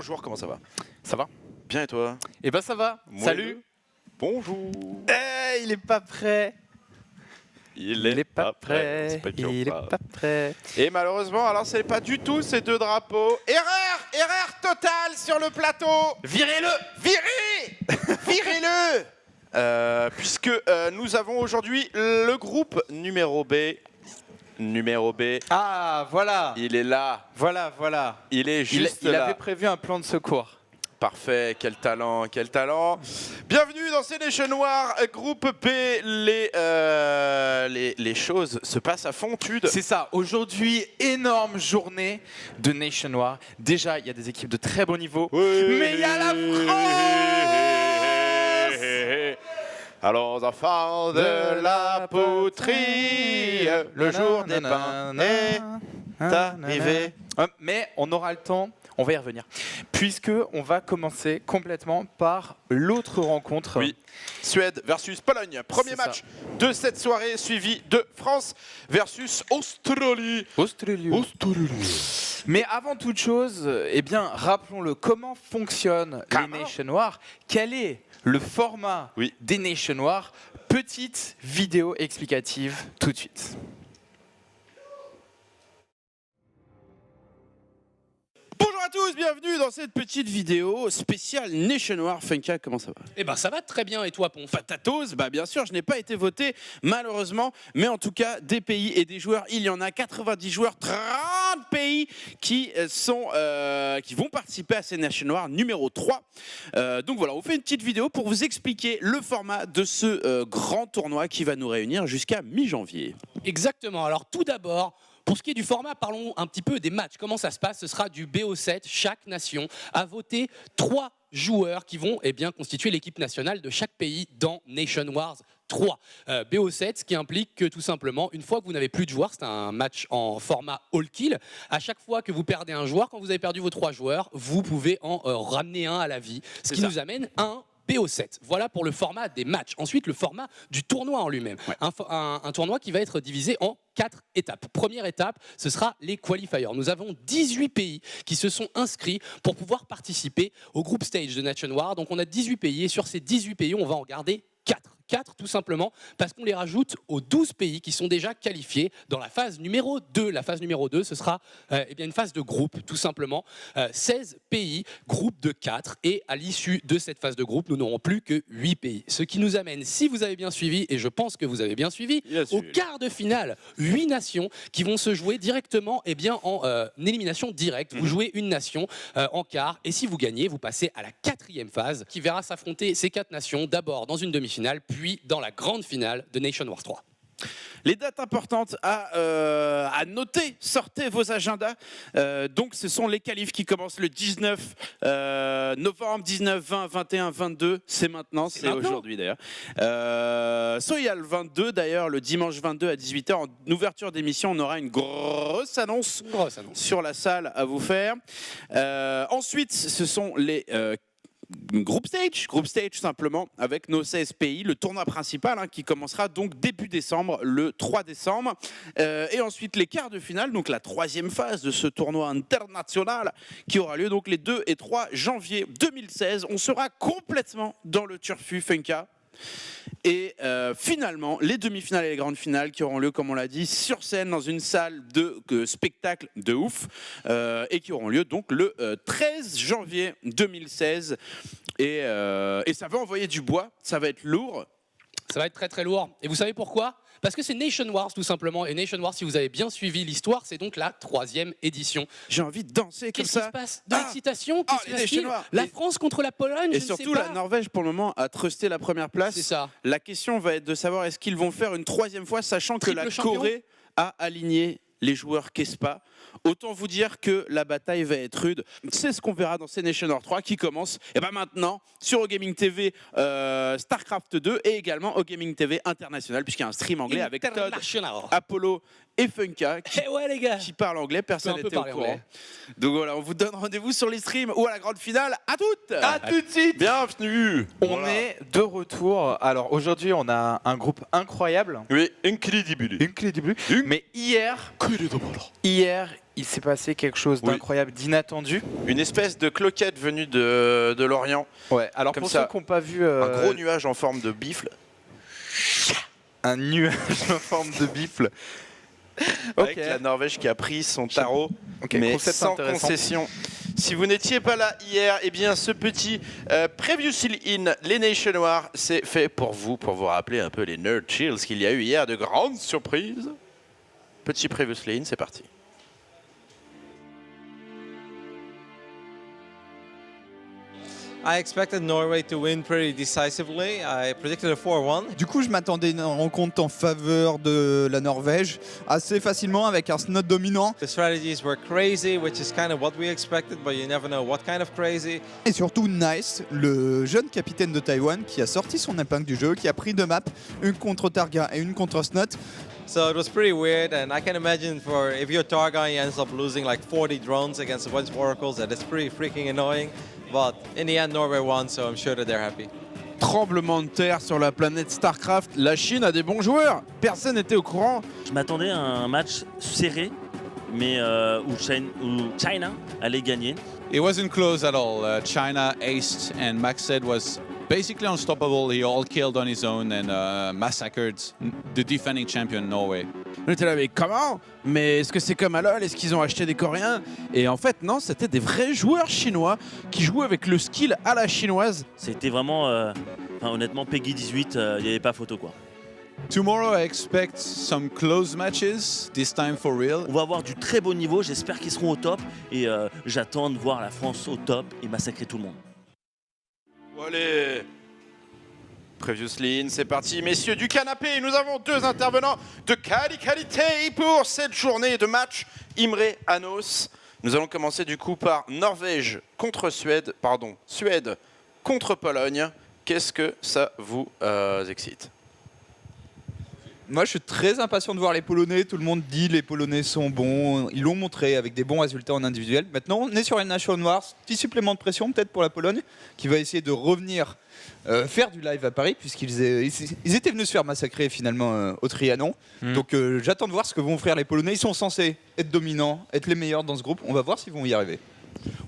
Bonjour, comment ça va? Ça va? Bien et toi? Eh ben ça va. Salut. Bonjour. Il est pas prêt. Il est pas prêt. C'est pas dur, Il est pas prêt. Et malheureusement, alors c'est pas du tout ces deux drapeaux. Erreur totale sur le plateau. Virez-le. Virez-le. Puisque nous avons aujourd'hui le groupe numéro B. Ah voilà. Il est là. Voilà. Il est juste Il là. avait prévu un plan de secours. Parfait, quel talent. Bienvenue dans ces Nation Noir, groupe B. Les choses se passent à fond, Tude. C'est ça. Aujourd'hui, énorme journée de Nation Noir. Déjà, il y a des équipes de très bon niveau. Mais il y a la France. Allons enfants de la poterie, le jour des pains est arrivé. Mais on aura le temps. On va y revenir, puisque on va commencer complètement par l'autre rencontre. Oui, Suède versus Pologne. Premier match de cette soirée, suivi de France versus Australie. Mais avant toute chose, eh bien, rappelons-le, comment fonctionnent les Nations Noires? Quel est le format des Nations Noires? Petite vidéo explicative tout de suite. Bonjour à tous, bienvenue dans cette petite vidéo spéciale Nation Noir. Funka, comment ça va? Eh ben ça va très bien, et toi Ponf? Patatos, bah bien sûr, je n'ai pas été voté malheureusement, mais en tout cas des pays et des joueurs, il y en a 90 joueurs, 30 pays qui vont participer à ces Nation Noir numéro 3. Donc voilà, on fait une petite vidéo pour vous expliquer le format de ce grand tournoi qui va nous réunir jusqu'à mi-janvier. Exactement, alors tout d'abord, pour ce qui est du format, parlons un petit peu des matchs. Comment ça se passe? Ce sera du BO7. Chaque nation a voté 3 joueurs qui vont constituer l'équipe nationale de chaque pays dans Nation Wars 3. BO7, ce qui implique que tout simplement, une fois que vous n'avez plus de joueurs, c'est un match en format all-kill, à chaque fois que vous perdez un joueur, quand vous avez perdu vos 3 joueurs, vous pouvez en ramener un à la vie. Ce qui nous amène à un BO7. Voilà pour le format des matchs. Ensuite, le format du tournoi en lui-même. Ouais. Un tournoi qui va être divisé en 4 étapes. Première étape, ce sera les qualifiers. Nous avons 18 pays qui se sont inscrits pour pouvoir participer au group stage de Nation War. Donc on a 18 pays et sur ces 18 pays, on va en garder 4 tout simplement parce qu'on les rajoute aux 12 pays qui sont déjà qualifiés dans la phase numéro 2. La phase numéro 2, ce sera une phase de groupe tout simplement. 16 pays, groupe de 4 et à l'issue de cette phase de groupe, nous n'aurons plus que 8 pays. Ce qui nous amène, si vous avez bien suivi, et je pense que vous avez bien suivi, au quart de finale, 8 nations qui vont se jouer directement en élimination directe. Vous jouez une nation en quart et si vous gagnez, vous passez à la 4e phase qui verra s'affronter ces 4 nations d'abord dans une demi-finale puis dans la grande finale de Nation Wars 3. Les dates importantes à noter, sortez vos agendas. Donc ce sont les qualifs qui commencent le 19 novembre, 19, 20, 21, 22. C'est maintenant, c'est aujourd'hui d'ailleurs. Soit il y a le 22 d'ailleurs, le dimanche 22 à 18h. En ouverture d'émission, on aura une grosse annonce sur la salle à vous faire. Ensuite, ce sont les Group stage simplement avec nos 16 pays, le tournoi principal qui commencera donc début décembre, le 3 décembre et ensuite les quarts de finale, donc la 3e phase de ce tournoi international qui aura lieu donc les 2 et 3 janvier 2016. On sera complètement dans le turfu Funka. Et finalement, les demi-finales et les grandes finales qui auront lieu, comme on l'a dit, sur scène dans une salle de spectacle de ouf et qui auront lieu donc le 13 janvier 2016. Et ça va envoyer du bois, ça va être lourd. Ça va être très très lourd. Et vous savez pourquoi ? Parce que c'est Nation Wars tout simplement. Et Nation Wars, si vous avez bien suivi l'histoire, c'est donc la 3e édition. J'ai envie de danser comme ça. Qu'est-ce qui se passe? De l'excitation? Qu'est-ce qui se passe? La France contre la Pologne? Et surtout, la Norvège, pour le moment, a trusté la première place. C'est ça. La question va être de savoir est-ce qu'ils vont faire une 3e fois, sachant que la Corée a aligné les joueurs Kespa. Autant vous dire que la bataille va être rude. C'est ce qu'on verra dans ces Nation War 3 qui commence maintenant sur OGaming TV StarCraft 2 et également OGaming TV International puisqu'il y a un stream anglais avec Todd, Apollo et Funka qui, Eh ouais les gars. qui parle anglais, personne Je peux un peu n'était au parler courant. anglais. Donc voilà, on vous donne rendez-vous sur les streams ou à la grande finale. À toutes. À tout de suite. Bienvenue. On est de retour. Alors aujourd'hui, on a un groupe incroyable. Oui, incroyable. Mais hier, il s'est passé quelque chose Oui. d'incroyable, d'inattendu. Une espèce de cloquette venue de l'Orient. Ouais. Alors Comme pour ça, ceux qui n'ont pas vu Un gros nuage en forme de bifle. un nuage en forme de bifle. Avec la Norvège qui a pris son tarot, Ok, mais concept sans intéressant. concession. Si vous n'étiez pas là hier, eh bien ce petit Previously in les Nations Noirs, c'est fait pour vous rappeler un peu les Nerd Chills qu'il y a eu hier, de grandes surprises. Petit Previously in, c'est parti. I expected Norway to win pretty decisively. I predicted a 4-1. Du coup, je m'attendais à une rencontre en faveur de la Norvège assez facilement avec un snot dominant. The strategies were crazy, which is kind of what we expected, but you never know what kind of crazy. Et surtout Nice, le jeune capitaine de Taïwan qui a sorti son épingle du jeu, qui a pris 2 maps, une contre Targa et une contre Snot. So it was pretty weird, and I can imagine for if you're Targa, he ends up losing like 40 drones against a bunch of oracles. That is pretty freaking annoying. But in the end, Norway won, so I'm sure that they're happy. Tremblement de terre sur la planète Starcraft. La Chine a des bons joueurs. Personne n'était au courant. Je m'attendais à un match serré, mais où China allait gagner. It wasn't close at all. China aced, and Maxed was basically unstoppable. He all killed on his own and massacred the defending champion Norway. On était là, mais comment? Mais est-ce que c'est comme à LoL? Est-ce qu'ils ont acheté des Coréens? Et en fait, non, c'était des vrais joueurs chinois qui jouaient avec le skill à la chinoise. C'était vraiment, honnêtement, Peggy 18, il n'y avait pas photo quoi. Tomorrow, I expect some close matches, this time for real. On va avoir du très beau niveau, j'espère qu'ils seront au top et j'attends de voir la France au top et massacrer tout le monde. Allez. Previously in, c'est parti. Messieurs du canapé, nous avons 2 intervenants de qualité pour cette journée de match Imre Anos. Nous allons commencer du coup par Norvège contre Suède, Suède contre Pologne. Qu'est-ce que ça vous excite? Moi, je suis très impatient de voir les Polonais. Tout le monde dit les Polonais sont bons. Ils l'ont montré avec des bons résultats en individuel. Maintenant, on est sur les Nations Noirs. Petit supplément de pression peut-être pour la Pologne, qui va essayer de revenir faire du live à Paris, puisqu'ils étaient venus se faire massacrer finalement au Trianon. Donc j'attends de voir ce que vont offrir les Polonais. Ils sont censés être dominants, être les meilleurs dans ce groupe. On va voir s'ils vont y arriver.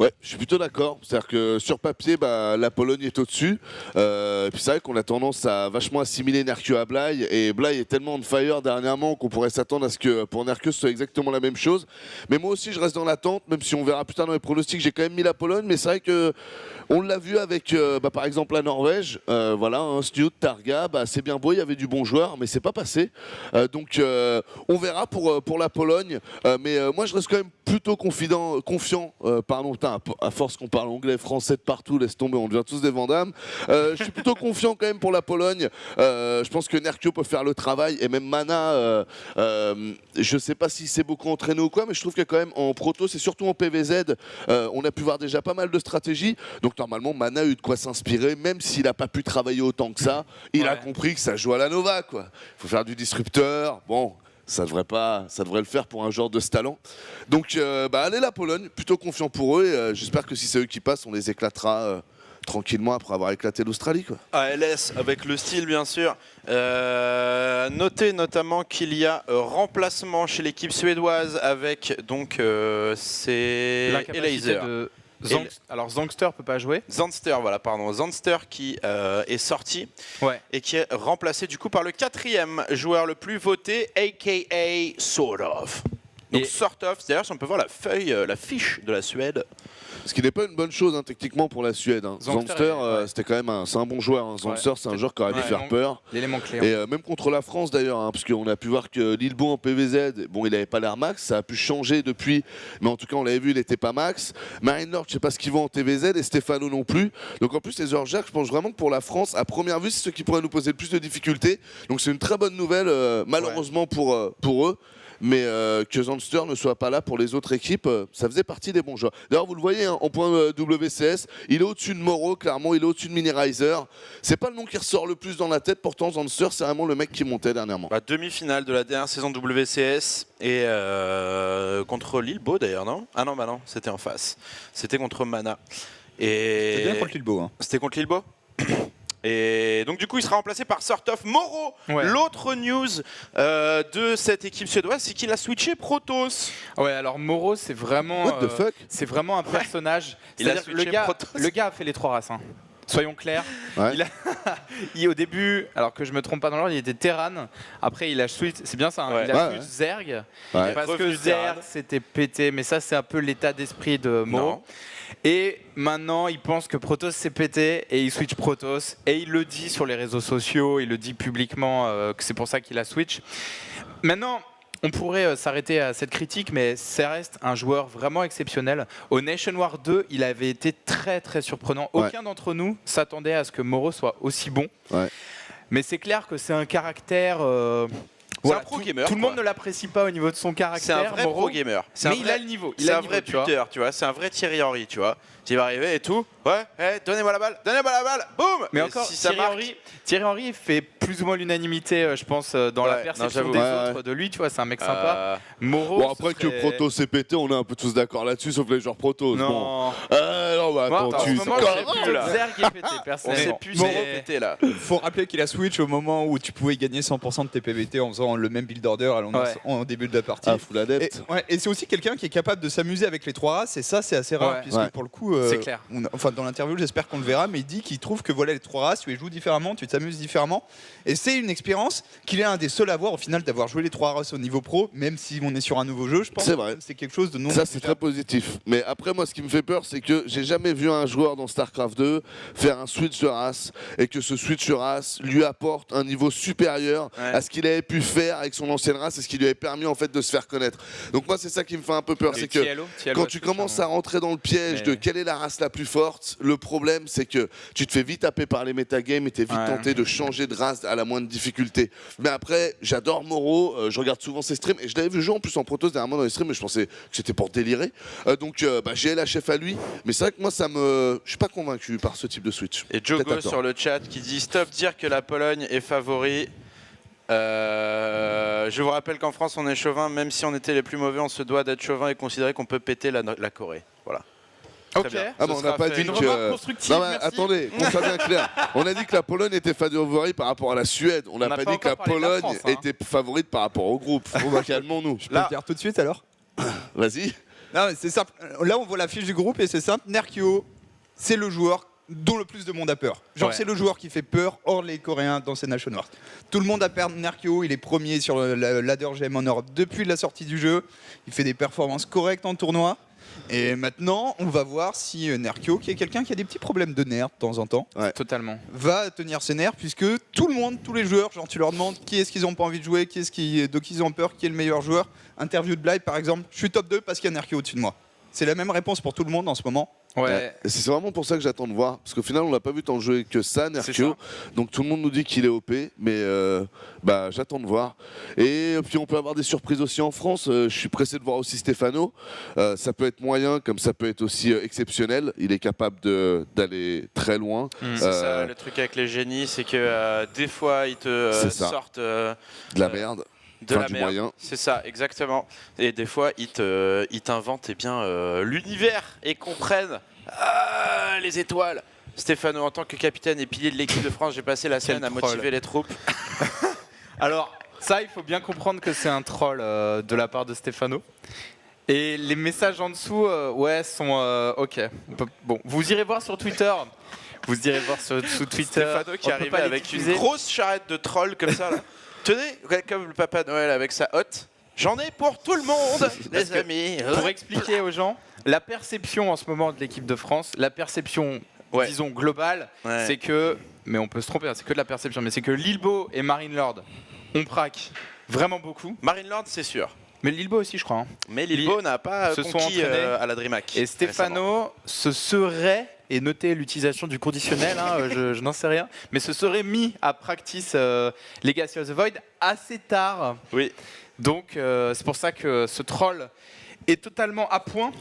Ouais, je suis plutôt d'accord. C'est-à-dire que sur papier, la Pologne est au-dessus. Et puis c'est vrai qu'on a tendance à vachement assimiler Nerkeu à Blai. Et Blai est tellement on fire dernièrement qu'on pourrait s'attendre à ce que pour Nerkeu ce soit exactement la même chose. Mais moi aussi, je reste dans l'attente, même si on verra plus tard dans les pronostics. J'ai quand même mis la Pologne, mais c'est vrai que on l'a vu avec, par exemple, la Norvège. Voilà, Snut, Targa, c'est bien beau, il y avait du bon joueur, mais c'est pas passé. Donc on verra pour la Pologne. Mais moi, je reste quand même plutôt confiant. Putain, à force qu'on parle anglais, français de partout, laisse tomber, on devient tous des Vandamme. Je suis plutôt confiant quand même pour la Pologne. Je pense que Nerkeu peut faire le travail, et même Mana, je sais pas si c'est beaucoup entraîné ou quoi, mais je trouve que quand même en proto, c'est surtout en PVZ, on a pu voir déjà pas mal de stratégies. Donc normalement, Mana a eu de quoi s'inspirer, même s'il n'a pas pu travailler autant que ça. Il a compris que ça joue à la Nova, quoi. Il faut faire du disrupteur. Bon. Ça devrait le faire pour un joueur de ce talent. Donc, allez la Pologne, plutôt confiant pour eux. Et j'espère que si c'est eux qui passent, on les éclatera tranquillement après avoir éclaté l'Australie. ALS avec le style, bien sûr. Notez notamment qu'il y a remplacement chez l'équipe suédoise avec donc c'est Elaser. Alors Zangster peut pas jouer. Zandster qui est sorti et qui est remplacé du coup par le 4e joueur le plus voté, aka Sort of. Donc Sort of, c'est-à-dire si on peut voir la fiche de la Suède. Ce qui n'est pas une bonne chose techniquement pour la Suède. Zangster, c'était quand même un bon joueur. Zangster, c'est un joueur qui aurait dû faire peur. L'élément clé. Et même contre la France d'ailleurs, parce qu'on a pu voir que Lilbo en PVZ, bon, il n'avait pas l'air max, ça a pu changer depuis, mais en tout cas on l'avait vu, il n'était pas max. Marine Lord, je ne sais pas ce qu'il vaut en TVZ, et Stefano non plus. Donc en plus les Orgers, je pense vraiment que pour la France, à première vue, c'est ce qui pourrait nous poser le plus de difficultés. Donc c'est une très bonne nouvelle, malheureusement pour eux. mais que Zanster ne soit pas là pour les autres équipes, ça faisait partie des bons joueurs. D'ailleurs, vous le voyez, hein, en point WCS, il est au-dessus de Moro, clairement, il est au-dessus de Mini Riser. C'est pas le nom qui ressort le plus dans la tête, pourtant Zanster, c'est vraiment le mec qui montait dernièrement. Demi-finale de la dernière saison de WCS et contre Lilbo d'ailleurs, non? Ah non, bah non, c'était en face. C'était contre Mana. C'était bien contre Lilbo. Hein. C'était contre Lilbo. Et donc du coup il sera remplacé par Sort of Moro. L'autre news de cette équipe suédoise, c'est qu'il a switché Protoss. Ouais, alors Moro c'est vraiment What the fuck c'est vraiment un personnage. Il a C'est-à-dire switché le gars a fait les 3 races. Hein. Soyons clairs. Ouais. Au début, alors que je me trompe pas dans l'ordre, il était Terran. Après, il a switch. C'est bien ça. Hein, Ouais. il a switch Zerg. Ouais. Parce que Revenu Zerg Terran. c'était pété. Mais ça, c'est un peu l'état d'esprit de Moro. Non. Et maintenant, il pense que Protoss s'est pété et il switch Protoss. Et il le dit sur les réseaux sociaux, il le dit publiquement que c'est pour ça qu'il a switch. Maintenant, on pourrait s'arrêter à cette critique, mais ça reste un joueur vraiment exceptionnel. Au Nation War 2, il avait été très très surprenant. Ouais. Aucun d'entre nous s'attendait à ce que Moro soit aussi bon. Ouais. Mais c'est clair que c'est un caractère... C'est un pro gamer. Tout le monde ne l'apprécie pas au niveau de son caractère. C'est un vrai Moro, pro gamer. Mais il a le niveau. C'est un vrai buteur, tu vois. C'est un vrai Thierry Henry, tu vois. Il va arriver et tout. Ouais, donnez-moi la balle, boum. Mais Et encore, si ça Thierry Henry fait plus ou moins l'unanimité, je pense, dans la perception des autres de lui. Tu vois, c'est un mec sympa. Moro. Bon, après que Protoss s'est pété, on est un peu tous d'accord là-dessus, sauf les joueurs Protoss. Non. Bon. Non, bah attends, En ce moment, je sais plus, Zerg est pété, On sait personnellement. plus Moro pété là. Faut rappeler qu'il a switch au moment où tu pouvais gagner 100% de tes PVT en faisant le même build order en début de la partie. Full adepte. Et c'est aussi quelqu'un qui est capable de s'amuser avec les 3 races, et ça c'est assez rare, puisque pour le coup, c'est clair. Enfin, dans l'interview, j'espère qu'on le verra, mais il dit qu'il trouve que voilà, les 3 races, tu les joues différemment, tu t'amuses différemment, et c'est une expérience qu'il est un des seuls à avoir au final d'avoir joué les 3 races au niveau pro, même si on est sur un nouveau jeu, je pense. C'est vrai. C'est quelque chose de non. Ça, c'est très positif. Mais après, moi, ce qui me fait peur, c'est que j'ai jamais vu un joueur dans StarCraft 2 faire un switch de race et que ce switch de race lui apporte un niveau supérieur à ce qu'il avait pu faire avec son ancienne race et ce qui lui avait permis en fait de se faire connaître. Donc moi, c'est ça qui me fait un peu peur, c'est que quand tu commences à rentrer dans le piège de quelle est la race la plus forte, le problème, c'est que tu te fais vite taper par les metagames et t'es vite tenté de changer de race à la moindre difficulté. Mais après, j'adore Moro, je regarde souvent ses streams et je l'avais vu jouer en plus en Protoss dernièrement dans les streams, mais je pensais que c'était pour délirer. Donc j'ai la chef à lui, mais c'est vrai que moi je suis pas convaincu par ce type de switch. Et Jogo sur le chat qui dit stop dire que la Pologne est favori. Je vous rappelle qu'en France on est chauvin, même si on était les plus mauvais, on se doit d'être chauvin et considérer qu'on peut péter la Corée. Voilà. Ok. Ah bon, on n'a pas dit une que... remarque constructive. Non, mais attendez, qu'on soit bien clair. On a dit que la Pologne était favori par rapport à la Suède. On n'a pas dit que la Pologne était favorite par rapport au groupe. Calmons-nous. Je peux le dire tout de suite alors. Vas-y. Non, mais c'est simple. Là, on voit la fiche du groupe et c'est simple. Nerkio, c'est le joueur dont le plus de monde a peur. Genre, c'est le joueur qui fait peur hors les Coréens dans ces Nation Wars. Tout le monde a peur de Nerkio. Il est premier sur le ladder GM en Europe depuis la sortie du jeu. Il fait des performances correctes en tournoi. Et maintenant, on va voir si Nerkio, qui est quelqu'un qui a des petits problèmes de nerfs de temps en temps, totalement, va tenir ses nerfs, puisque tout le monde, tous les joueurs, genre tu leur demandes qui est-ce qu'ils n'ont pas envie de jouer, de qui ils ont peur, qui est le meilleur joueur. Interview de Blythe par exemple, je suis top 2 parce qu'il y a Nerkio au-dessus de moi. C'est la même réponse pour tout le monde en ce moment. Et c'est vraiment pour ça que j'attends de voir, parce qu'au final on l'a pas vu tant jouer que ça, Nerkio. Donc tout le monde nous dit qu'il est OP, mais j'attends de voir. Et puis on peut avoir des surprises aussi en France. Je suis pressé de voir aussi Stefano. Ça peut être moyen, comme ça peut être aussi exceptionnel. Il est capable d'aller très loin. C'est ça le truc avec les génies, c'est que des fois ils te sortent de la merde. De la merde, c'est ça, exactement. Et des fois, ils t'inventent l'univers et comprennent les étoiles. Stéphano, en tant que capitaine et pilier de l'équipe de France, j'ai passé la semaine à motiver les troupes. Alors, ça, il faut bien comprendre que c'est un troll de la part de Stéphano. Et les messages en dessous, sont OK. Bon, vous irez voir sur Twitter. Vous irez voir sur Twitter. Stéphano qui arrive avec une grosse charrette de trolls comme ça, là. Tenez, comme le Papa Noël avec sa hotte, j'en ai pour tout le monde, les amis. Pour expliquer aux gens, la perception en ce moment de l'équipe de France, la perception, disons, globale, c'est que, mais on peut se tromper, c'est que de la perception, mais c'est que Lilbo et Marine Lord, on praque vraiment beaucoup. Marine Lord, c'est sûr. Mais Lilbo aussi, je crois. Mais Lilbo n'a pas conquis à la DreamHack. Et Stéphano, ce serait et notez l'utilisation du conditionnel, hein, je n'en sais rien, mais se serait mis à practice Legacy of the Void assez tard. Oui. Donc c'est pour ça que ce troll est totalement à point.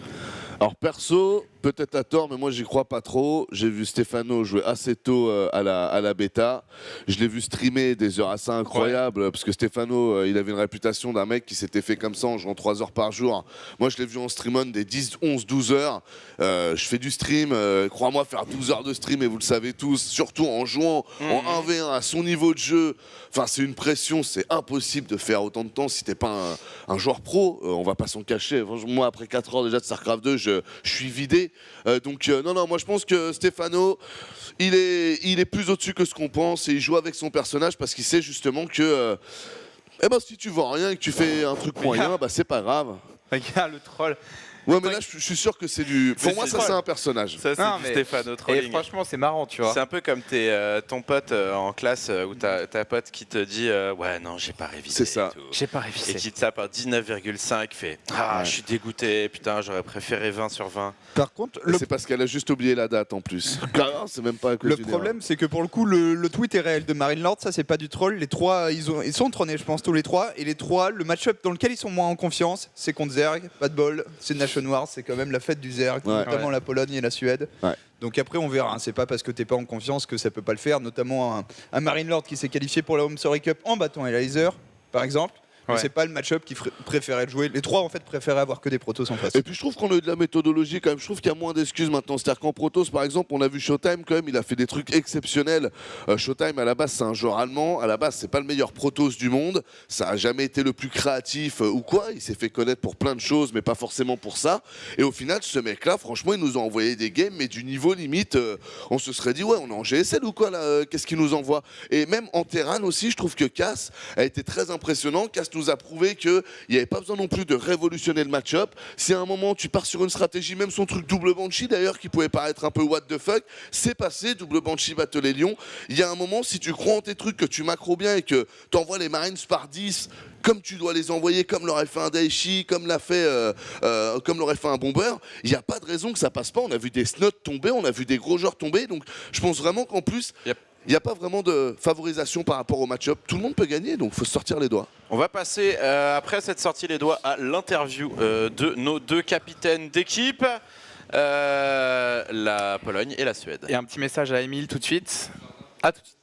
Alors perso, peut-être à tort, mais moi j'y crois pas trop. J'ai vu Stefano jouer assez tôt à la bêta. Je l'ai vu streamer des heures assez incroyables, parce que Stefano, il avait une réputation d'un mec qui s'était fait comme ça en jouant 3 heures par jour. Moi je l'ai vu en stream on des 10, 11, 12 heures. Je fais du stream, crois-moi, faire 12 heures de stream, et vous le savez tous, surtout en jouant en 1v1 à son niveau de jeu. Enfin, c'est une pression, c'est impossible de faire autant de temps si t'es pas un joueur pro. On va pas s'en cacher. Moi, après 4 heures déjà de StarCraft 2, je suis vidé. Non, moi je pense que Stefano, il est plus au-dessus que ce qu'on pense, et il joue avec son personnage parce qu'il sait justement que si tu vends rien et que tu fais un truc moyen, c'est pas grave. Regarde le troll. Ouais, mais là, je suis sûr que c'est du. Pour moi, ça, c'est un personnage. Ça, c'est du Stefano trolling. Et franchement, c'est marrant, tu vois. C'est un peu comme ton pote en classe où t'as ta pote qui te dit ouais, non, j'ai pas révisé. C'est ça. J'ai pas révisé. Et qui te tape à 19,5, fait je suis dégoûté, putain, j'aurais préféré 20 sur 20. Par contre, c'est parce qu'elle a juste oublié la date en plus. C'est même pas à cause le problème, c'est que pour le coup, le tweet est réel de Marine Lord, ça c'est pas du troll. Les trois, ils sont trollés, je pense, tous les trois. Et les trois, le match-up dans lequel ils sont moins en confiance, c'est contre Zerg, pas de bol, c'est Nation Wars, c'est quand même la fête du Zerg, notamment la Pologne et la Suède. Ouais. Donc après, on verra. Hein. C'est pas parce que t'es pas en confiance que ça peut pas le faire. Notamment un Marine Lord qui s'est qualifié pour la Home Story Cup en battant Elaser, par exemple. Mais c'est pas le match-up qui préférait jouer. Les trois en fait préféraient avoir que des Protoss en face. Et puis je trouve qu'on a eu de la méthodologie quand même. Je trouve qu'il y a moins d'excuses maintenant. C'est-à-dire qu'en Protoss par exemple, on a vu Showtime quand même, il a fait des trucs exceptionnels. Showtime à la base c'est un joueur allemand. À la base c'est pas le meilleur Protoss du monde. Ça a jamais été le plus créatif ou quoi. Il s'est fait connaître pour plein de choses, mais pas forcément pour ça. Et au final, ce mec-là, franchement, il nous a envoyé des games, mais du niveau limite, on se serait dit ouais, on est en GSL ou quoi là qu'est-ce qu'il nous envoie? Et même en Terran aussi, je trouve que Cass a été très impressionnant. Cass nous a prouvé qu'il n'y avait pas besoin non plus de révolutionner le match-up. Si à un moment tu pars sur une stratégie, même son truc double Banshee d'ailleurs, qui pouvait paraître un peu what the fuck, c'est passé, double Banshee battle les lions. Il y a un moment, si tu crois en tes trucs, que tu macros bien et que tu envoies les Marines par 10 comme tu dois les envoyer, comme l'aurait fait un Daichi, comme l'aurait fait un Bomber, il n'y a pas de raison que ça passe pas. On a vu des snots tomber, on a vu des gros joueurs tomber, donc je pense vraiment qu'en plus, il n'y a pas vraiment de favorisation par rapport au match-up. Tout le monde peut gagner, donc il faut se sortir les doigts. On va passer, après cette sortie les doigts, à l'interview de nos deux capitaines d'équipe, la Pologne et la Suède. Et un petit message à Emile tout de suite. À tout de suite.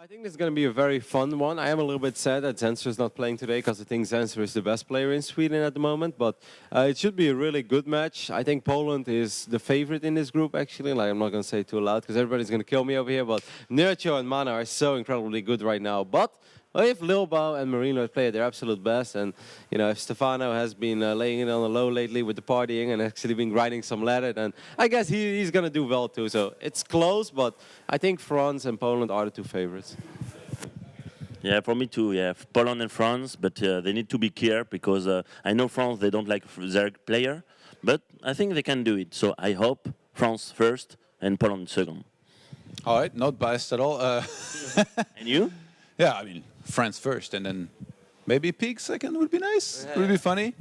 I think this is going to be a very fun one. I am a little bit sad that Zenser is not playing today because I think Zenser is the best player in Sweden at the moment. But it should be a really good match. I think Poland is the favorite in this group, actually. Like, I'm not going to say it too loud because everybody's going to kill me over here. But Nurcho and Mana are so incredibly good right now. But if Lilbao and Marino play at their absolute best, and you know if Stefano has been laying it on the low lately with the partying and actually been grinding some ladder, then I guess he's going to do well too. So it's close, but I think France and Poland are the two favorites. Yeah, for me too. Yeah, Poland and France, but they need to be careful because I know France, they don't like their player, but I think they can do it. So I hope France first and Poland second. All right, not biased at all. And you? Yeah, I mean, France first, and then maybe Pig second would be nice. Would be funny.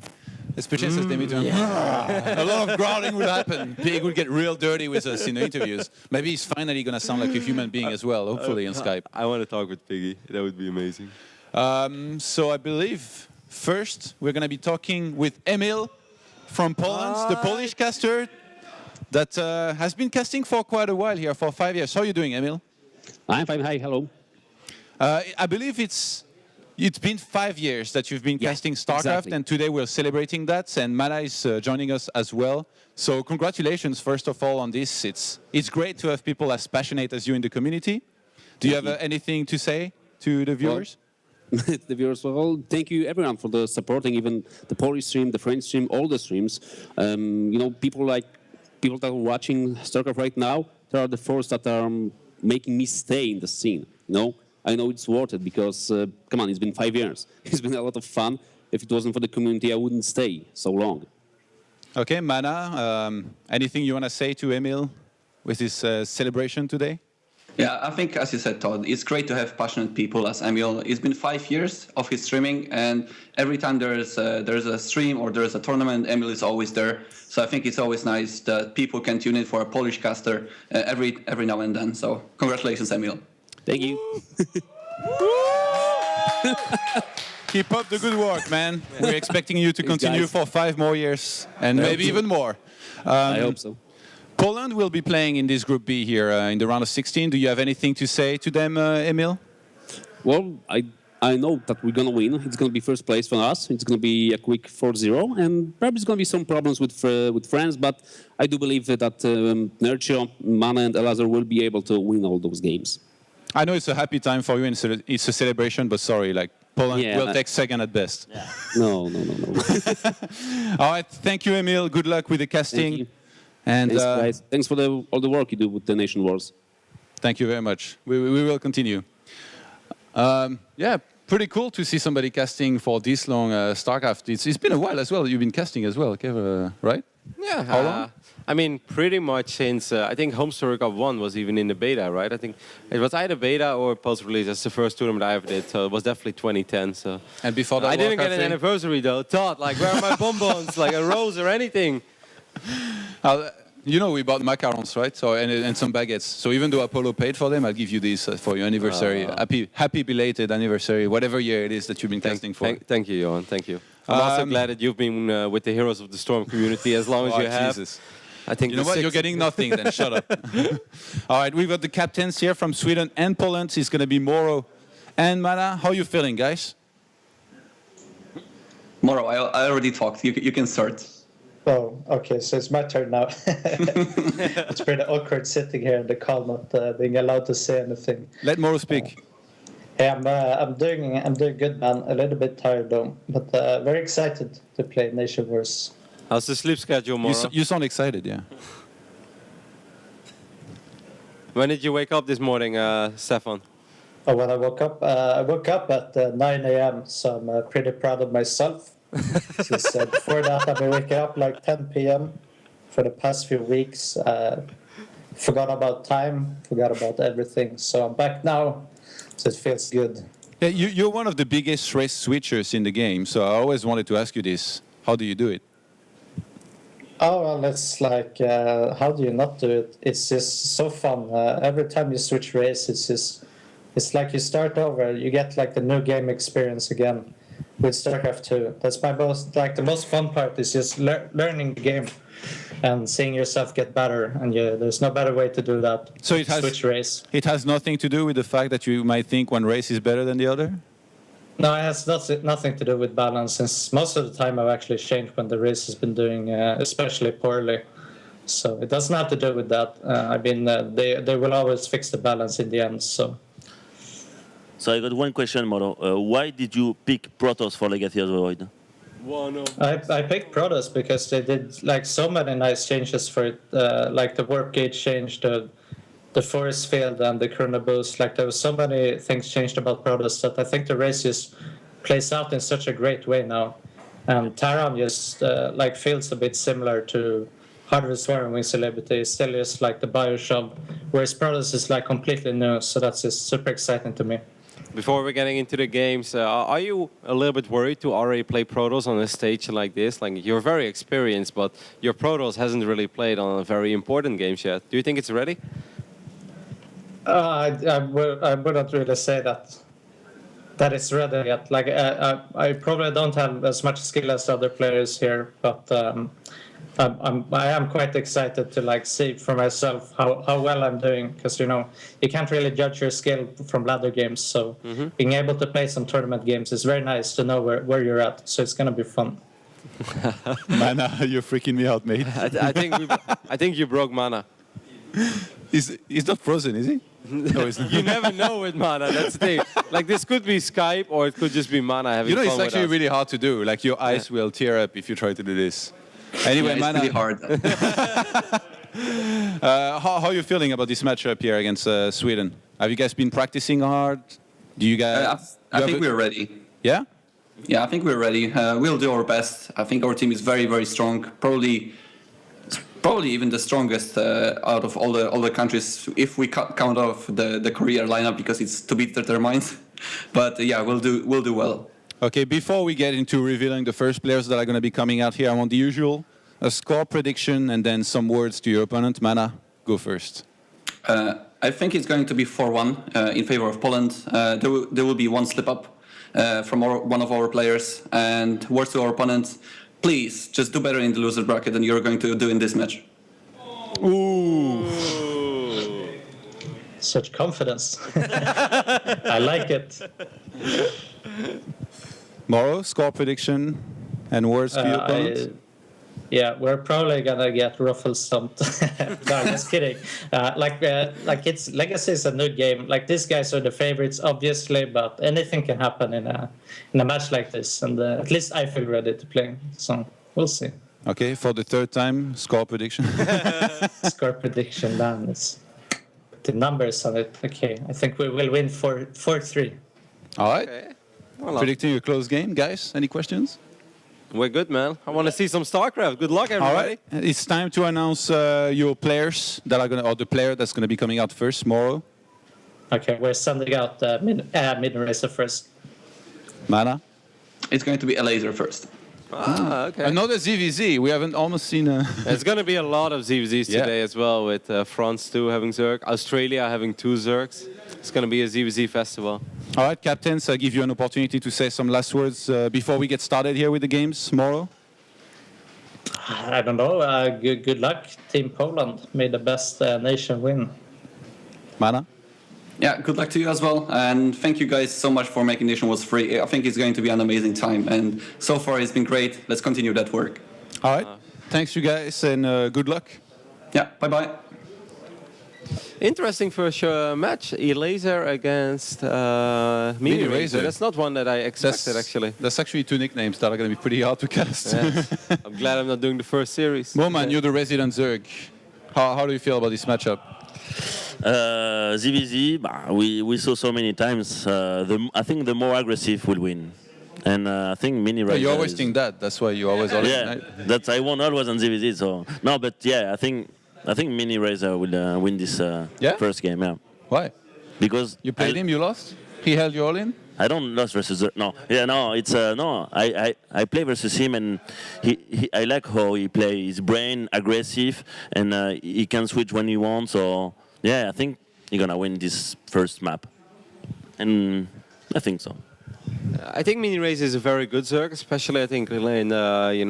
Especially since they meet a lot of growling would happen. Pig would get real dirty with us in the interviews. Maybe he's finally going to sound like a human being as well, hopefully on Skype. I want to talk with Piggy. That would be amazing. So I believe first we're going to be talking with Emil from Poland, the Polish caster that has been casting for quite a while here, for 5 years. How are you doing, Emil? I'm fine. Hi, hello. I believe it's been 5 years that you've been casting StarCraft, exactly. And today we're celebrating that. And Mana is joining us as well. So congratulations, first of all, on this. It's great to have people as passionate as you in the community. Do you have anything to say to the viewers? Well, the viewers, well, thank you everyone for the supporting, even the Polish stream, the French stream, all the streams. You know, people that are watching StarCraft right now, they are the first that are making me stay in the scene. You know? I know it's worth it because, come on, it's been 5 years. It's been a lot of fun. If it wasn't for the community, I wouldn't stay so long. Okay, Mana, anything you want to say to Emil with this celebration today? Yeah, I think, as you said, Todd, it's great to have passionate people as Emil. It's been 5 years of his streaming, and every time there's a stream or there's a tournament, Emil is always there. So I think it's always nice that people can tune in for a Polish caster every now and then. So congratulations, Emil. Thank you. Keep up the good work, man. We're expecting you to continue for 5 more years and maybe even more. I hope so. Poland will be playing in this Group B here in the round of 16. Do you have anything to say to them, Emil? Well, I know that we're going to win. It's going to be first place for us. It's going to be a quick 4-0. And probably there's going to be some problems with France, but I do believe that Nercio, Mana, and Elazar will be able to win all those games. I know it's a happy time for you and it's a celebration, but sorry, like Poland will take second at best. Yeah. No. All right, thank you, Emil. Good luck with the casting. And thanks, guys. Thanks for all the work you do with the Nation Wars. Thank you very much. We will continue. Yeah, pretty cool to see somebody casting for this long StarCraft. It's been a while as well. You've been casting as well, Kev, right? Yeah. How long? I mean, pretty much since, I think Home Story Cup 1 was even in the beta, right? I think it was either beta or post-release. That's the first tournament I ever did, so it was definitely 2010. So. And before that, I didn't get an anniversary, though. Todd, like, where are my bonbons? Like a rose or anything? You know, we bought macarons, right? So and some baguettes. So even though Apollo paid for them, I'll give you these for your anniversary. Happy belated anniversary, whatever year it is that you've been casting for. Thank you, Johan. Thank you. I'm also glad that you've been with the Heroes of the Storm community as long as you have. Jesus. I think you know what? You're getting nothing then. Shut up. All right, we've got the captains here from Sweden and Poland. It's going to be Moro and Mana. How are you feeling, guys? Moro, I already talked. You can start. Oh, okay. So it's my turn now. It's pretty awkward sitting here in the call, not being allowed to say anything. Let Moro speak. Hey, I'm doing good, man. A little bit tired though, but very excited to play Nation Wars. How's the sleep schedule, Moro? You sound excited, yeah. When did you wake up this morning, Stefan? Oh, when I woke up at 9 a.m., so I'm pretty proud of myself. Since before that, I've been waking up like 10 p.m. for the past few weeks. Forgot about time, forgot about everything. So I'm back now, so it feels good. Yeah, you're one of the biggest race switchers in the game, so I always wanted to ask you this. How do you do it? Oh, well, it's like, how do you not do it? It's just so fun. Every time you switch race, it's like you start over. You get like the new game experience again with StarCraft 2. That's the most fun part is just learning the game and seeing yourself get better. And there's no better way to do that. So switch race. It has nothing to do with the fact that you might think one race is better than the other? No, it has nothing to do with balance, since most of the time I've actually changed when the race has been doing especially poorly. So it doesn't have to do with that. They will always fix the balance in the end. So I got one question, Moro. Why did you pick Protoss for Legacy of the Void? I picked Protoss because they did like so many nice changes for it, like the warp gate change, the force field and the chrono boost. Like there was so many things changed about Protoss that I think the race just plays out in such a great way now. And Terran just like feels a bit similar to Harvest War and Wing Celebrity. It's still just like the Bioshop, whereas Protoss is like completely new. So that's just super exciting to me. Before we're getting into the games, are you a little bit worried to already play Protoss on a stage like this? Like you're very experienced, but your Protoss hasn't really played on very important games yet. Do you think it's ready? I wouldn't really say that it's ready yet. Like I probably don't have as much skill as other players here, but I am quite excited to like see for myself how well I'm doing, because you can't really judge your skill from ladder games. So being able to play some tournament games is very nice to know where you're at. So it's gonna be fun. Mana, you're freaking me out, mate. I think you broke Mana. He's not frozen, is he? No, he's not. You never know with Mana. That's the thing. Like this could be Skype or it could just be Mana having fun. It's actually really hard to do. Like your eyes will tear up if you try to do this. Anyway, it's Mana, pretty hard. how are you feeling about this matchup here against Sweden? Have you guys been practicing hard? Do you guys? I think we're ready. Yeah. Yeah, I think we're ready. We'll do our best. I think our team is very, very strong. Probably Probably even the strongest out of all the countries, if we count off the Korea lineup, because it's to be determined. But yeah, we'll do well. Okay, before we get into revealing the first players that are going to be coming out here, I want the usual, a score prediction and then some words to your opponent. Mana, go first. I think it's going to be 4-1 in favor of Poland. There will be one slip up from one of our players, and words to our opponent, please just do better in the loser bracket than you're going to do in this match. Ooh. Such confidence. I like it. Moro, score prediction and words to your opponent. Yeah, we're probably gonna get ruffle stumped. No, I'm just kidding. Like it's Legacy is a new game. Like these guys are the favorites, obviously, but anything can happen in a match like this. And at least I feel ready to play. So we'll see. Okay, for the third time, score prediction. Score prediction, man. It's the numbers on it. Okay, I think we will win 4-3. All right. Okay. Predicting a close game, guys. Any questions? We're good, man. I want to see some StarCraft. Good luck, everybody. All right. It's time to announce your players that are going to, or the player that's going to be coming out first, Moro. Okay, we're sending out mid-racer first. Mana? It's going to be Elaser first. Ah, okay. Another ZVZ. We haven't almost seen a... There's going to be a lot of ZVZs today as well, with France 2 having Zerg, Australia having 2 Zergs. It's going to be a ZVZ festival. All right, captains, I give you an opportunity to say some last words before we get started here with the games. Moro? I don't know. Good luck, Team Poland. May the best nation win. Mana? Yeah, good luck to you as well. And thank you guys so much for making Nation Wars free. I think it's going to be an amazing time. And so far it's been great. Let's continue that work. All right. Thanks, you guys, and good luck. Yeah, bye-bye. Interesting first match, Elaser against Mini Razor. That's not one that I expected, actually. That's actually 2 nicknames that are going to be pretty hard to cast. Yes. I'm glad I'm not doing the first series. Moman, you're the resident Zerg. How do you feel about this matchup? ZVZ, we saw so many times. I think the more aggressive will win. And I think Mini Razor. You always think that. That's why you always... I won always on ZVZ. So no, but yeah, I think Mini Razor will win this first game. Yeah. Why? Because you played him, you lost. He held you all in. I don't lose versus no. Yeah, no. It's no. I play versus him, and I like how he plays. His brain aggressive, and he can switch when he wants. So yeah, I think he's gonna win this first map, and I think so. I think Mini Razor is a very good Zerg, especially I think in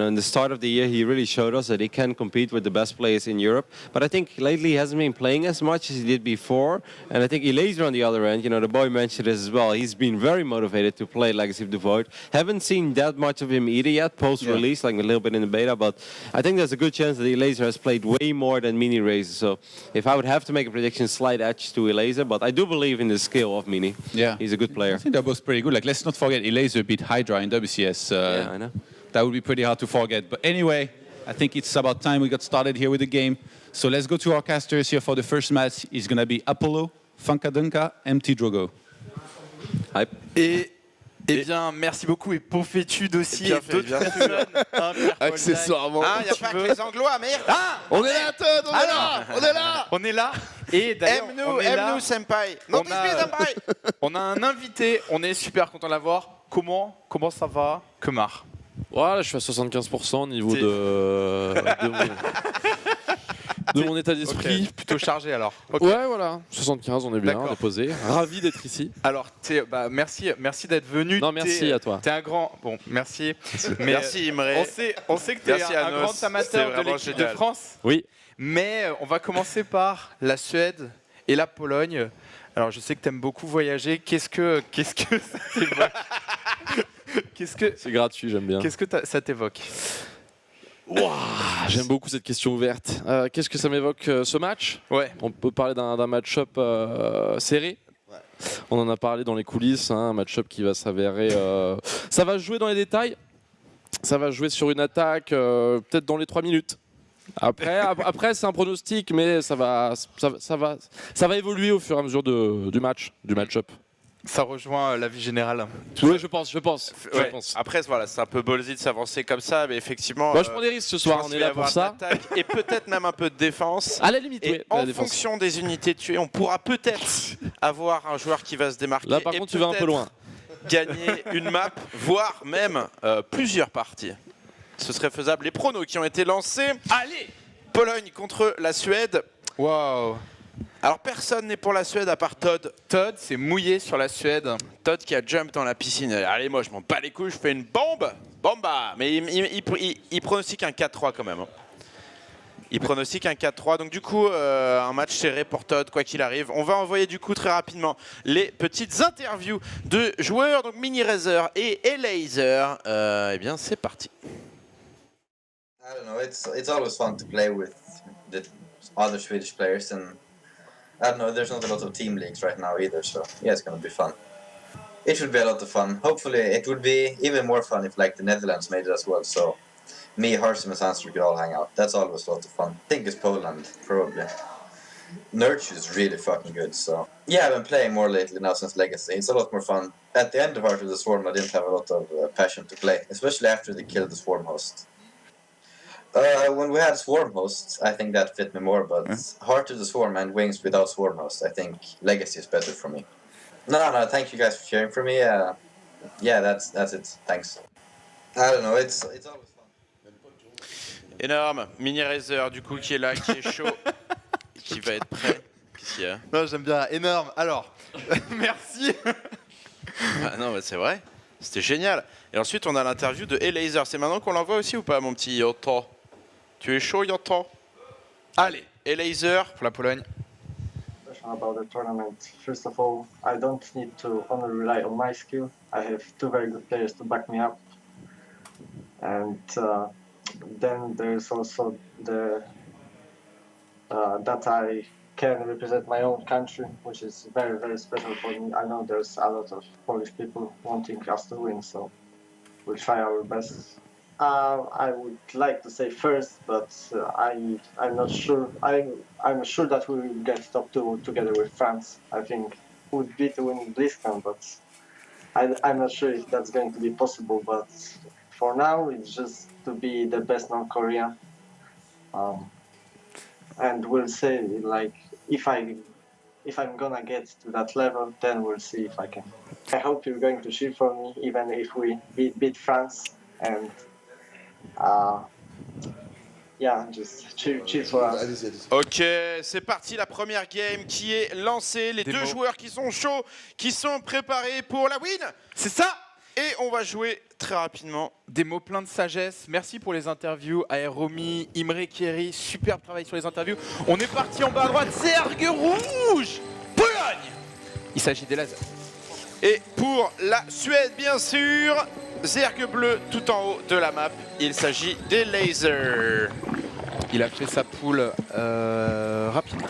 in the start of the year he really showed us that he can compete with the best players in Europe. But I think lately he hasn't been playing as much as he did before. And I think Elaser on the other end, the boy mentioned this as well. He's been very motivated to play Legacy of the Void. Haven't seen that much of him either yet post-release, like a little bit in the beta. But I think there's a good chance that Elaser has played way more than Mini Razor. So if I would have to make a prediction, slight edge to Elaser. But I do believe in the skill of Mini. Yeah, he's a good player. I think they're both pretty good. Like, let's not forget Elaser beat Hydra in WCS. Yeah, I know. That would be pretty hard to forget. But anyway, I think it's about time we got started here with the game. So let's go to our casters here for the first match. It's going to be Apollo, Funkadunka, MT Drogo. Hype. Eh bien, merci beaucoup et pauvre fétude aussi. Bien fait, bien fait. Accessoirement. Ah, il n'y a pas que les Anglois, merde. Ah, on est là, Todd, on est là, on est là. On est là. Et d'ailleurs, aime-nous, senpai. On a un invité, on est super content de l'avoir. Comment ça va, Kemar? Voilà, je suis à 75% au niveau de mon état d'esprit. Okay. Plutôt chargé alors. Okay. Ouais, voilà. 75, on est bien, on est posé. Ravi d'être ici. Alors, merci d'être venu. Non, merci à toi. T'es un grand... Bon, merci. Mais merci Imre. On sait que t'es un grand amateur de l'équipe de France. Oui. Mais on va commencer par la Suède et la Pologne. Alors, je sais que t'aimes beaucoup voyager. Qu'est-ce que ça t'évoque? C'est gratuit, j'aime bien. Qu'est-ce que ça t'évoque? Wow, j'aime beaucoup cette question ouverte. Qu'est-ce que ça m'évoque ce match? Ouais. On peut parler d'un match-up serré. Ouais. On en a parlé dans les coulisses, un match-up qui va s'avérer... ça va jouer dans les détails. Ça va jouer sur une attaque peut-être dans les 3 minutes. Après c'est un pronostic, mais ça va évoluer au fur et à mesure du match-up. Ça rejoint la vie générale. Oui, je pense. Ouais. Après, voilà, c'est un peu ballsy de s'avancer comme ça, mais effectivement. Moi, je prends des risques ce soir, on est là pour ça. Et peut-être même un peu de défense. À la limite, et oui. en fonction des unités tuées, on pourra peut-être avoir un joueur qui va se démarquer. Là, par contre, tu vas un peu loin. Gagner une map, voire même plusieurs parties. Ce serait faisable. Les pronos qui ont été lancés. Allez, Pologne contre la Suède. Waouh. Alors personne n'est pour la Suède à part Todd. Todd s'est mouillé sur la Suède. Todd qui a jump dans la piscine. Allez, moi je m'en bats les couilles, je fais une bombe. Bomba. Mais il pronostique un 4-3 quand même. Il pronostique un 4-3. Donc du coup, un match serré pour Todd, quoi qu'il arrive. On va envoyer du coup très rapidement les petites interviews de joueurs. Donc Mini Razor et Elaser. Eh bien, c'est parti. I don't know, it's always fun to play with the other Swedish players, and I don't know, there's not a lot of team leagues right now either, so yeah, it's gonna be fun. It should be a lot of fun. Hopefully it would be even more fun if like the Netherlands made it as well, so me, Harsim and Sandstrom could all hang out. That's always a lot of fun. I think it's Poland, probably. Nurture is really fucking good, so yeah, I've been playing more lately now since Legacy. It's a lot more fun. At the end of Heart of the Swarm, I didn't have a lot of passion to play, especially after they killed the Swarm host. When we had Swarm host, I think that fit me more, but Heart of the Swarm and Wings without Swarm host, I think Legacy is better for me. No, thank you guys for cheering for me. Yeah, that's it. Thanks. I don't know, it's always fun. Énorme. Mini Razor, du coup, qui est là, qui est chaud, qui va être prêt. Qu'est-ce qu'il y a? Non, j'aime bien. Énorme. Alors, merci. Ah non, mais c'est vrai. C'était génial. Et ensuite, on a l'interview de Elaser. C'est maintenant qu'on l'envoie aussi ou pas, mon petit Yoto? Tu es chaud, Yoto? Allez, Elaser pour la Pologne. About the tournament. First of all, I don't need to only rely on my skill. I have two very good players to back me up. And then there's also the that I can represent my own country, which is very, very special for me. I know there's a lot of Polish people wanting us to win, so we'll try our best. I would like to say first, but I'm not sure. I'm sure that we will get top 2 together with France. I think it would be to win BlizzCon, but I'm not sure if that's going to be possible. But for now, it's just to be the best non-Korean. And we'll see, like, if I'm gonna get to that level, then we'll see if I can. I hope you're going to cheer for me, even if we beat France. And yeah, just cheer for us. Ok, c'est parti, la première game qui est lancée. Les deux joueurs qui sont chauds, qui sont préparés pour la win. C'est ça. Et on va jouer très rapidement. Des mots pleins de sagesse. Merci pour les interviews. Aeromi, Imre Keri, superbe travail sur les interviews. On est parti en bas à droite. Zerg rouge, Pologne. Il s'agit des lasers. Et pour la Suède, bien sûr, Zerg bleu tout en haut de la map. Il s'agit des lasers. Il a fait sa poule rapide.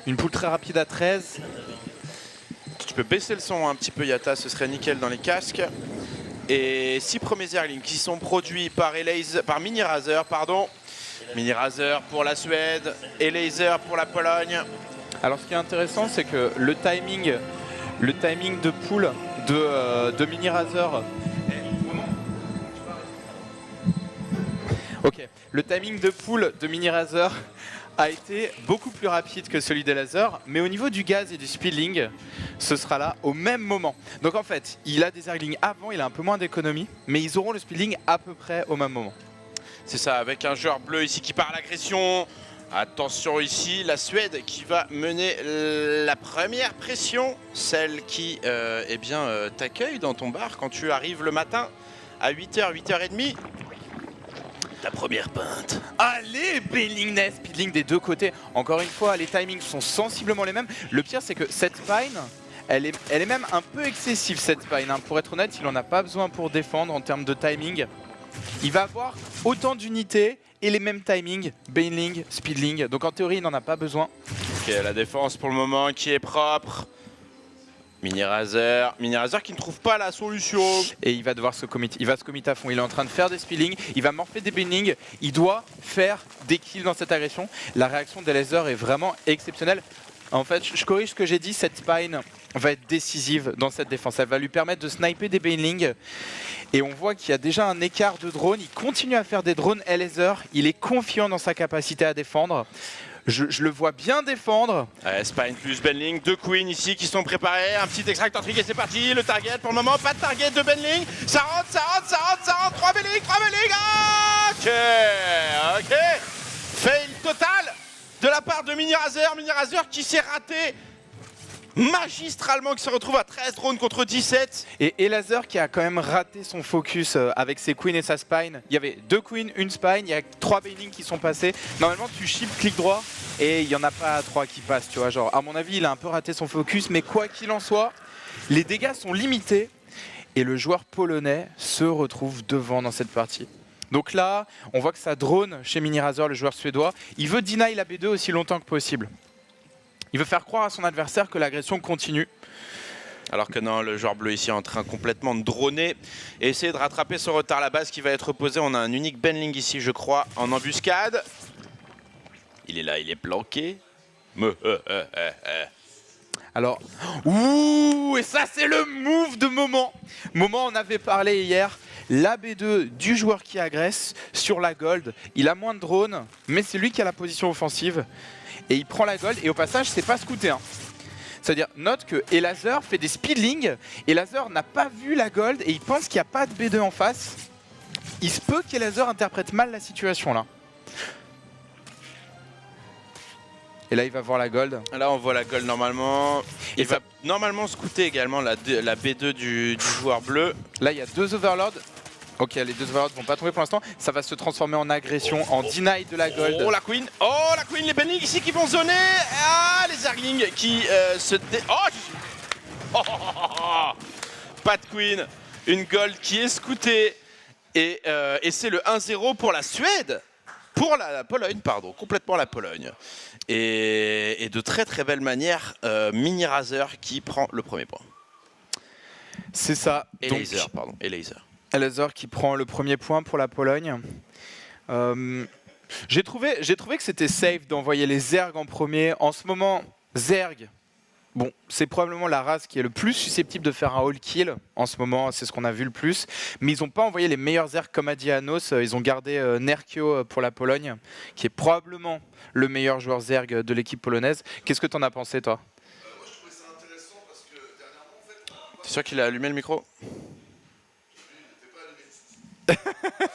Une poule très rapide à 13. Tu peux baisser le son un petit peu, Yata, ce serait nickel dans les casques. Et 6 premiers Zerglings qui sont produits par Mini Razor, pardon. Mini Razor pour la Suède et Laser pour la Pologne. Alors ce qui est intéressant, c'est que le timing de poule de Mini Razor. Ok, le timing de poule de Mini Razor a été beaucoup plus rapide que celui des lasers, mais au niveau du gaz et du speedling, ce sera là au même moment. Donc en fait, il a des Zerglings avant, il a un peu moins d'économie, mais ils auront le speedling à peu près au même moment. C'est ça, avec un joueur bleu ici qui part à l'agression. Attention ici, la Suède qui va mener la première pression, celle qui t'accueille dans ton bar quand tu arrives le matin à 8h, 8h30. Ta première pinte. Allez, Bellingness, speedling des deux côtés. Encore une fois, les timings sont sensiblement les mêmes. Le pire, c'est que cette spine, elle est même un peu excessive, cette spine. Pour être honnête, il n'en a pas besoin pour défendre en termes de timing. Il va avoir autant d'unités et les mêmes timings, Baneling, Speedling. Donc en théorie, il n'en a pas besoin. Ok, la défense pour le moment qui est propre. Mini Razor qui ne trouve pas la solution. Et il va devoir se commit. Il va se commit à fond. Il est en train de faire des Speedling. Il va morpher des Baneling. Il doit faire des kills dans cette agression. La réaction des lasers est vraiment exceptionnelle. En fait, je corrige ce que j'ai dit, cette spine va être décisive dans cette défense. Elle va lui permettre de sniper des banelings. Et on voit qu'il y a déjà un écart de drone. Il continue à faire des drones laser. Il est confiant dans sa capacité à défendre. Je le vois bien défendre. Spine plus Benling, 2 Queen ici qui sont préparés. Un petit extracteur trick et c'est parti. Le target pour le moment, pas de target de Benling. Ça rentre, ça rentre, ça rentre, ça rentre. 3 Benling, 3 Benling. Ok. Fail total de la part de Mini-Razer. Mini-Razer qui s'est raté magistralement, qui se retrouve à 13 drones contre 17. Et Laser qui a quand même raté son focus avec ses queens et sa spine. Il y avait 2 queens, une spine, il y a 3 banelings qui sont passés. Normalement tu shift clic droit et il n'y en a pas 3 qui passent, tu vois. Genre à mon avis il a un peu raté son focus, mais quoi qu'il en soit, les dégâts sont limités et le joueur polonais se retrouve devant dans cette partie. Donc là, on voit que ça drone chez Mini-Razer, le joueur suédois. Il veut deny la B2 aussi longtemps que possible. Il veut faire croire à son adversaire que l'agression continue. Alors que non, le joueur bleu ici est en train complètement de droner et essayer de rattraper son retard à la base qui va être posé. On a un unique Benling ici, je crois, en embuscade. Il est là, il est planqué. Alors, ouh, et ça c'est le move de Moment. Moment, on avait parlé hier. La B2 du joueur qui agresse sur la gold. Il a moins de drones, mais c'est lui qui a la position offensive. Et il prend la gold, et au passage, c'est pas scouté. C'est-à-dire, note que Elazer fait des speedlings, et Elazer n'a pas vu la gold, et il pense qu'il n'y a pas de B2 en face. Il se peut qu'Elazer interprète mal la situation là. Et là, il va voir la gold. Là, on voit la gold normalement. Il va normalement scouter également la B2 du joueur bleu. Là, il y a 2 overlords. Ok, les 2 overlords vont pas tomber pour l'instant. Ça va se transformer en agression, en deny de la gold. Oh la queen, les Benling ici qui vont zoner. Ah, les Zerglings qui se pas de queen, une gold qui est scoutée. Et c'est le 1-0 pour la Suède. Pour la Pologne, pardon, complètement la Pologne. Et de très très belle manière, Mini-Razer qui prend le premier point. C'est ça. Et Laser, pardon. Et Laser. Laser qui prend le premier point pour la Pologne. J'ai trouvé que c'était safe d'envoyer les Zerg en premier. En ce moment, Zerg, bon, c'est probablement la race qui est le plus susceptible de faire un all kill. En ce moment, c'est ce qu'on a vu le plus. Mais ils n'ont pas envoyé les meilleurs Zerg comme a dit Anos. Ils ont gardé Nerkio pour la Pologne, qui est probablement le meilleur joueur Zerg de l'équipe polonaise. Qu'est-ce que tu en as pensé, toi? Moi, je trouvais ça intéressant parce que dernièrement, en fait... T'es sûr qu'il a allumé le micro?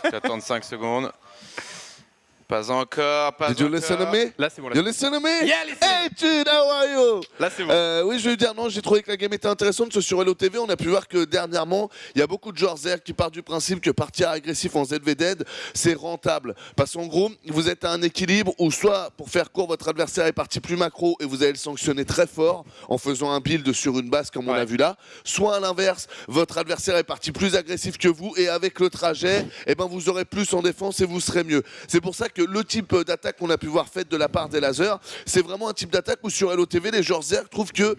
J'attends 5 secondes. Pas encore, pas Did you listen to me? Là, c'est bon. You listen to me? Yeah, listen. Hey, dude, how are you? Là, c'est bon. Oui, je veux dire, non, j'ai trouvé que la game était intéressante. Parce que sur LOTV, on a pu voir que dernièrement, il y a beaucoup de joueurs Zerg qui partent du principe que partir agressif en ZV Dead, c'est rentable. Parce qu'en gros, vous êtes à un équilibre où soit, pour faire court, votre adversaire est parti plus macro et vous allez le sanctionner très fort en faisant un build sur une base comme on a vu là. Soit à l'inverse, votre adversaire est parti plus agressif que vous et avec le trajet, eh ben, vous aurez plus en défense et vous serez mieux. C'est pour ça que le type d'attaque qu'on a pu voir faite de la part des lasers, c'est vraiment un type d'attaque où sur LOTV, les joueurs Zerg trouvent que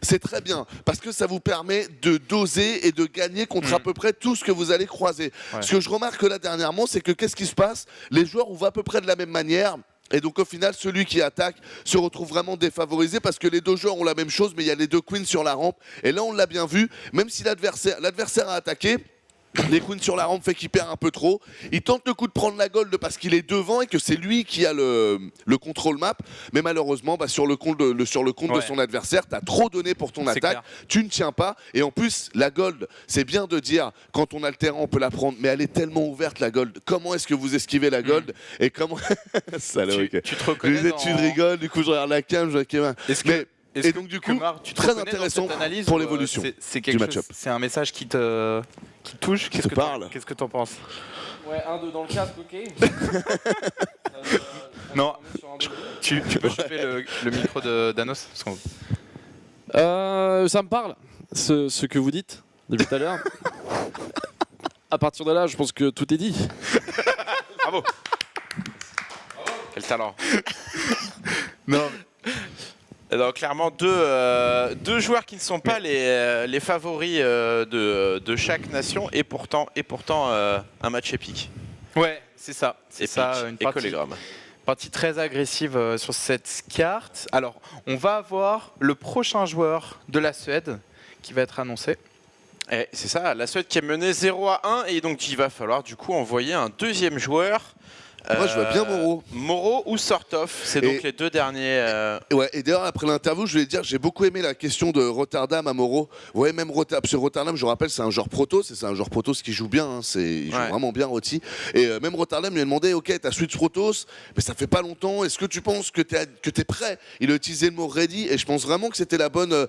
c'est très bien parce que ça vous permet de doser et de gagner contre à peu près tout ce que vous allez croiser. Ce que je remarque là dernièrement, c'est que qu'est-ce qui se passe? Les joueurs, on va à peu près de la même manière. Et donc au final, celui qui attaque se retrouve vraiment défavorisé parce que les deux joueurs ont la même chose, mais il y a les deux queens sur la rampe. Et là, on l'a bien vu, même si l'adversaire a attaqué, les queens sur la rampe fait qu'il perd un peu trop. Il tente le coup de prendre la gold parce qu'il est devant et que c'est lui qui a le contrôle map. Mais malheureusement, bah, sur le compte de son adversaire, tu as trop donné pour ton attaque. Clair. Tu ne tiens pas. Et en plus, la gold, c'est bien de dire quand on a le terrain, on peut la prendre. Mais elle est tellement ouverte, la gold. Comment est-ce que vous esquivez la gold? Et comment. Tu te reconnais Tu rigoles, du coup, je regarde la cam, je vois Et donc du coup, très intéressant pour l'évolution du match-up. C'est un message qui te touche. Qu'est-ce que tu en penses? Ouais, 1-2 dans le casque, ok. Non, tu peux choper le micro d'Anos? Ça me parle, ce que vous dites depuis tout à l'heure. À partir de là, je pense que tout est dit. Bravo. Quel talent. Non. Donc, clairement, deux joueurs qui ne sont pas les favoris de chaque nation et pourtant un match épique. Ouais, c'est ça. C'est ça, une partie Partie très agressive sur cette carte. Alors, on va avoir le prochain joueur de la Suède qui va être annoncé. C'est ça, la Suède qui est menée 0-1 et donc il va falloir du coup envoyer un deuxième joueur. Moi, je vois bien Moreau. Moreau ou Sortov, c'est donc les deux derniers. Ouais, et d'ailleurs, après l'interview, je voulais dire, j'ai beaucoup aimé la question de Rotterdam à Moreau. Ouais, même parce que Rotterdam, je rappelle, c'est un joueur Protoss, et c'est un joueur Protoss qui joue bien, hein, il joue vraiment bien, Rotti. Et même Rotterdam lui a demandé, ok, t'as switch Protoss, mais ça fait pas longtemps, est-ce que tu penses que t'es prêt? Il a utilisé le mot ready, et je pense vraiment que c'était la bonne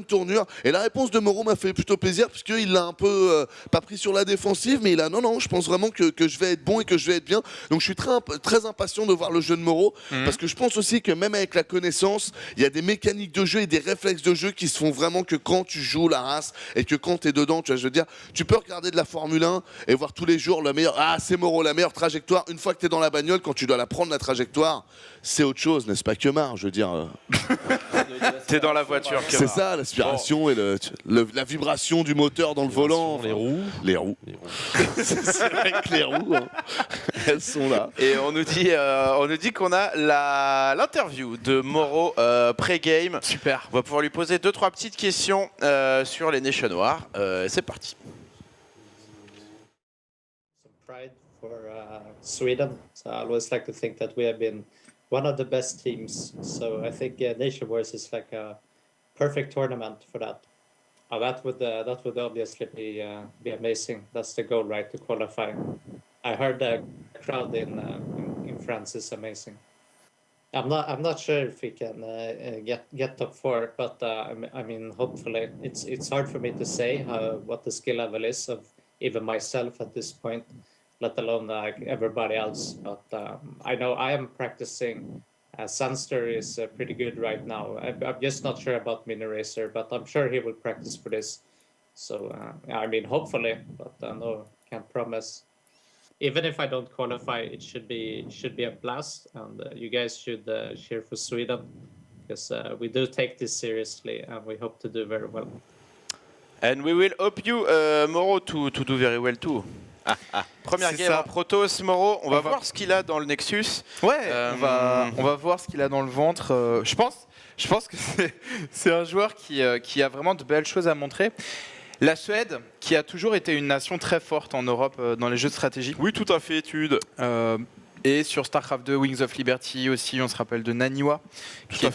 tournure. Et la réponse de Moreau m'a fait plutôt plaisir, puisqu'il l'a un peu pas pris sur la défensive, mais il a, non, je pense vraiment que je vais être bon et que je vais être bien. Donc je suis très impatient de voir le jeu de Moreau, parce que je pense aussi que même avec la connaissance, il y a des mécaniques de jeu et des réflexes de jeu qui se font vraiment que quand tu joues la race et que quand tu es dedans, tu vois, je veux dire, tu peux regarder de la Formule 1 et voir tous les jours le meilleur, c'est Moreau, la meilleure trajectoire. Une fois que tu es dans la bagnole, quand tu dois la prendre, la trajectoire, c'est autre chose, n'est-ce pas, Kemar, je veux dire. T'es dans la voiture, c'est ça, l'aspiration et la vibration du moteur dans le volant. Les roues. C'est vrai que les roues, hein, elles sont là. Et on nous dit qu'on a l'interview de Moreau pré-game. Super. On va pouvoir lui poser 2-3 petites questions sur les Nation Wars. C'est parti. Pride for Sweden. So I always like to think that we have been one of the best teams. So I think Nation Wars is like a perfect tournament for that. That would obviously be amazing. That's the goal, right? To qualify. I heard the crowd in France is amazing. I'm not sure if we can get top 4, but I mean, hopefully, it's hard for me to say what the skill level is of even myself at this point, let alone everybody else. But I know I am practicing. Sunster is pretty good right now. I'm just not sure about Mini Racer, but I'm sure he will practice for this. So I mean, hopefully, but no, can't promise. Even if I don't qualify, it should be a blast, and you guys should cheer for Sweden, because we do take this seriously, and we hope to do very well. And we will hope you, Moreau, to do very well too. Première game en Protoss, Moreau. On va voir ce qu'il a dans le Nexus. Ouais, on va voir ce qu'il a dans le ventre. Je pense que c'est un joueur qui a vraiment de belles choses à montrer. La Suède, qui a toujours été une nation très forte en Europe dans les jeux de stratégie. Oui, tout à fait, étude. Et sur StarCraft 2, Wings of Liberty aussi, on se rappelle de Naniwa, qui